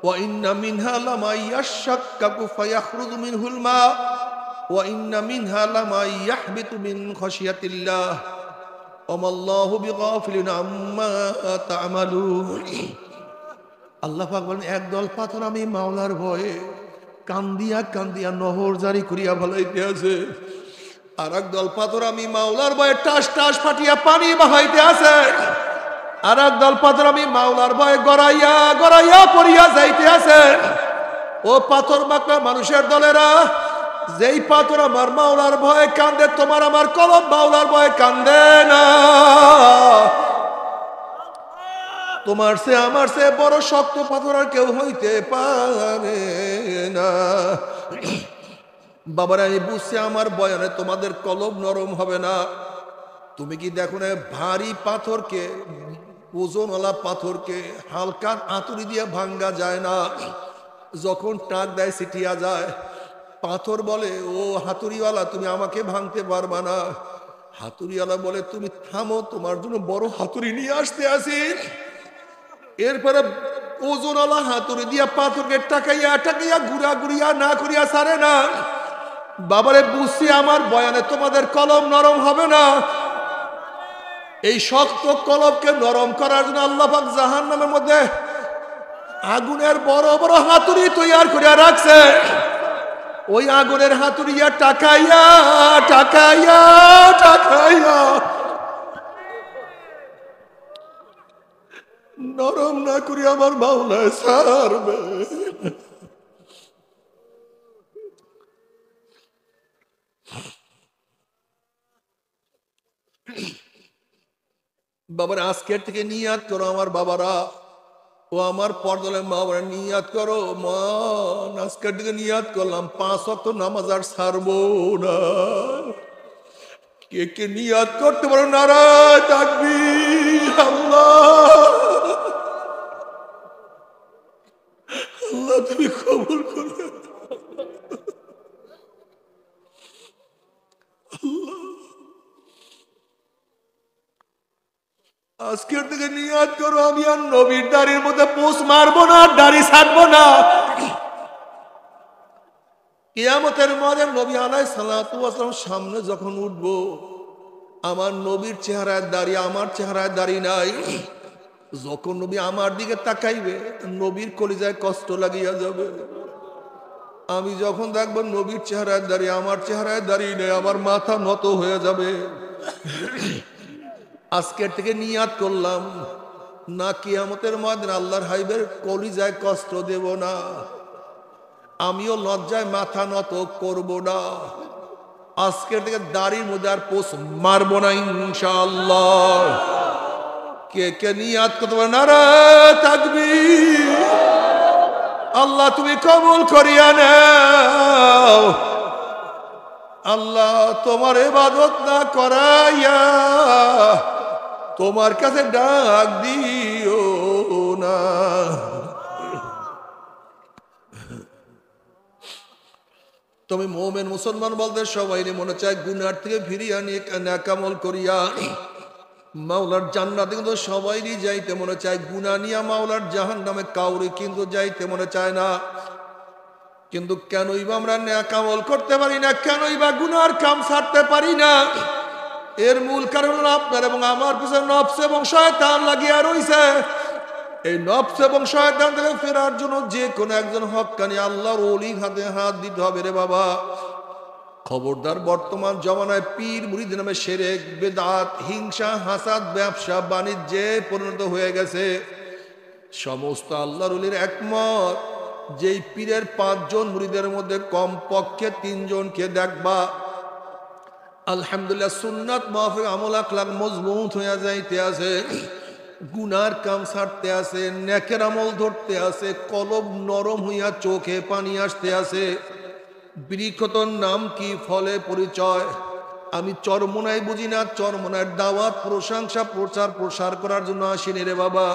ওয়া ইন্না মিনহা লামা ইয়াশাক্কাকু ফায়াখরুজু মিনহুল মা ওয়া ইন্না মিনহা লামা ইয়াহবিতু মিন খাশিয়াতিল্লাহ ওয়া আল্লাহু বিগাফিলিন আম্মা তা'মালুন। আল্লাহ পাক বলেন, একদল পাথর আমি মাওলার ভয়ে কান্দিয়া কান্দিয়া নহর জারি করিয়া ফেলাইতে আছে, আর একদল পাথর আমি মাওলার ভয়ে টাস টাস ফাটিয়া পানি বাহাইতে আছে, আর একদল পাথর আমি মাওলার ভয়ে গড়াইয়া গড়াইয়া পড়িয়া যাইতে আছে। ও পাথর মাখা মানুষের দলেরা, যেই পাথর আমার মাওলার ভয়ে কান্দে, তোমার আমার কলম মাওলার ভয়ে কান্দে না। তোমার সে আমার সে বড় শক্ত পাথর আর কেউ হইতে পারে না। বাবারা, আমি বুঝছি আমার বয়ানে তোমাদের কলব নরম হবে না। তুমি কি দেখো না, ভারী পাথরকে, ওজনওয়ালা পাথরকে হালকা আতুরি দিয়ে ভাঙ্গা যায় না, যখন টাক দেয় ছিটিয়া যায়। পাথর বলে, ও হাতুড়িওয়ালা তুমি আমাকে ভাঙতে পারবা না। হাতুড়িওয়ালা বলে, তুমি থামো, তোমার জন্য বড় হাতুড়ি নিয়ে আসতে আসি। এরপরে ওজনওয়ালা হাতুড়ি দিয়া পাথরকে টাকাইয়া টাকাইয়া ঘুরা ঘুরিয়া না করিয়া ছাড়ে না। বাবারে, বুঝছি আমার বয়ানে তোমাদের কলম নরম হবে না। এই শক্ত কলবকে নরম করার জন্য আল্লাহ পাক জাহান্নামের মধ্যে আগুনের বড় বড় হাতুড়ি তৈরি করে রাখছে। ওই আগুনের হাতুড়িয়া টাকাইয়া টাকাইয়া টাকাইয়া নরম না করি আমার মাওলায় ছাড়বে। বাবার আজকের থেকে নিয়াত করো আমার বাবারা, ও আমার পর্দালে মা বাবা নিয়াত করো, মা আজকের থেকে নিয়াত করলাম 5 ওয়াক্ত নামাজ আর ছাড়বো না। কে কে নিয়াত করতে পারো? নারায়ে তাকবীর। আল্লাহ আল্লাহ তুমি কবুল করো। আজকের থেকে নিয়াত করো আমি আর নবীর দাড়ির মধ্যে পোষ মারবো না, দাড়ি ছাড়বো না। কিয়ামতের মাঠে নবী আলাইহিস সালাতু ওয়াস সালাম সামনে যখন উঠবো, আমার নবীর চেহারায় দাড়ি, আমার চেহারায় দাড়ি নাই। যখন নবী আমার দিকে তাকাইবে, নবীর কলিজায় কষ্ট লাগিয়া যাবে। আমি যখন দেখবো নবীর চেহারায় দাড়ি, আমার চেহারায় দাড়ি নেই, আমার মাথা নত হয়ে যাবে। আজকের থেকে নিয়াত করলাম না কিয়ামতের মাঠে আল্লাহর হাবিবের কলিজায় কষ্ট দেব না, আমিও লজ্জায় মাথা নত করব না। আজকের থেকে দাড়ির মধ্যে আর পোষ মারবো না ইনশাআল্লাহ। কে কে নিয়াত করতে পারে? নারায়ে তাকবীর। আল্লাহ তুমি কবুল করিয়া নাও। আল্লাহ তোমার ইবাদত না করাইয়া তোমার কাছে ডাক দিও না। তুমি মুমিন মুসলমান বলতে সবাই মনে চায় গুনার থেকে ফিরিয়ে আনিয়ে নেক আমল করিয়া মাওলার জান্নাতে কিন্তু সবাইরই যাইতে মনে চায়। গুনাহ নিয়া মাওলার জাহান্নামে কাউরে কিন্তু যাইতে মনে চায় না। কিন্তু কেনই বা আমরা নেক আমল করতে পারি না, কেনই বা গুনার কাম ছাড়তে পারি না? এর মূল কারণ হলো আপনার এবং আমার পিছনে নফস এবং শয়তান লাগিয়া রইছে। এই নফস এবং শয়তান থেকে ফেরার জন্য যে কোনো একজন হক্কানি আল্লাহর ওলির হাতে হাত দিতে হবে রে বাবা। খবরদার, বর্তমান জমানায় পীর মুরিদ নামে শিরক, বিদআত, হিংসা, হাসাদ, ব্যবসা বাণিজ্যে পরিণত হয়ে গেছে। সমস্ত আল্লাহর ওলির একমত, যেই পীরের 5 জন মুরিদের মধ্যে কমপক্ষে 3 জনকে দেখবা আলহামদুলিল্লাহ সুন্নাত মাফিক আমল আখলাক মজবুত হইয়া যাইতে আছে, গুনার কাম ছাড়তে আছে, নেকের আমল ধরতে আছে, কলব নরম হইয়া চোখে পানি আসতে আছে। বৃক্ষতর নাম কি, ফলে পরিচয়। আমি চরমোনাই বুঝি না, চরমোনার দাওয়াত, প্রশংসা, প্রচার প্রসার করার জন্য আসিনি রে বাবা।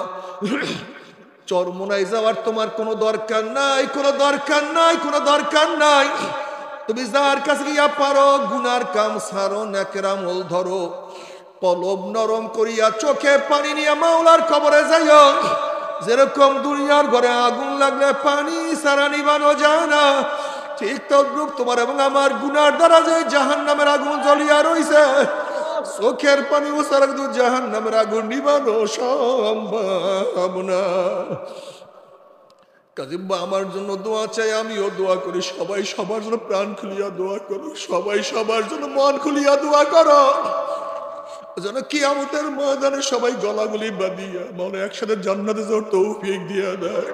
চরমোনাই যাওয়ার তোমার কোনো দরকার নাই, কোনো দরকার নাই, কোনো দরকার নাই। তুমি যার কাছে গিয়া পারো গুনার কাম ছাড়ো, নেকের আমল ধরো, কলব নরম করিয়া চোখে পানি নিয়ে মাওলার কবরে যাইও। যেরকম দুনিয়ার ঘরে আগুন লাগলে পানি ছাড়া নিবানো যায় না, ঠিক তদ্রূপ তোমার এবং আমার গুনার দ্বারা যে জাহান্নামের আগুন জ্বলিয়া রইছে, চোখের পানি ছাড়া কিন্তু জাহান্নামের আগুন নিবানো সম্ভব না। কাজিব্বা আমার জন্য দোয়া চাই, আমিও দোয়া করি। সবাই সবার জন্য প্রাণ খুলিয়া দোয়া করো, সবাই সবার জন্য মন খুলিয়া দোয়া করো, যেন কিয়ামতের ময়দানে সবাই গলাগলি বাঁধিয়া মনে একসাথে জান্নাতে যাওয়ার তৌফিক দিয়া দেয়।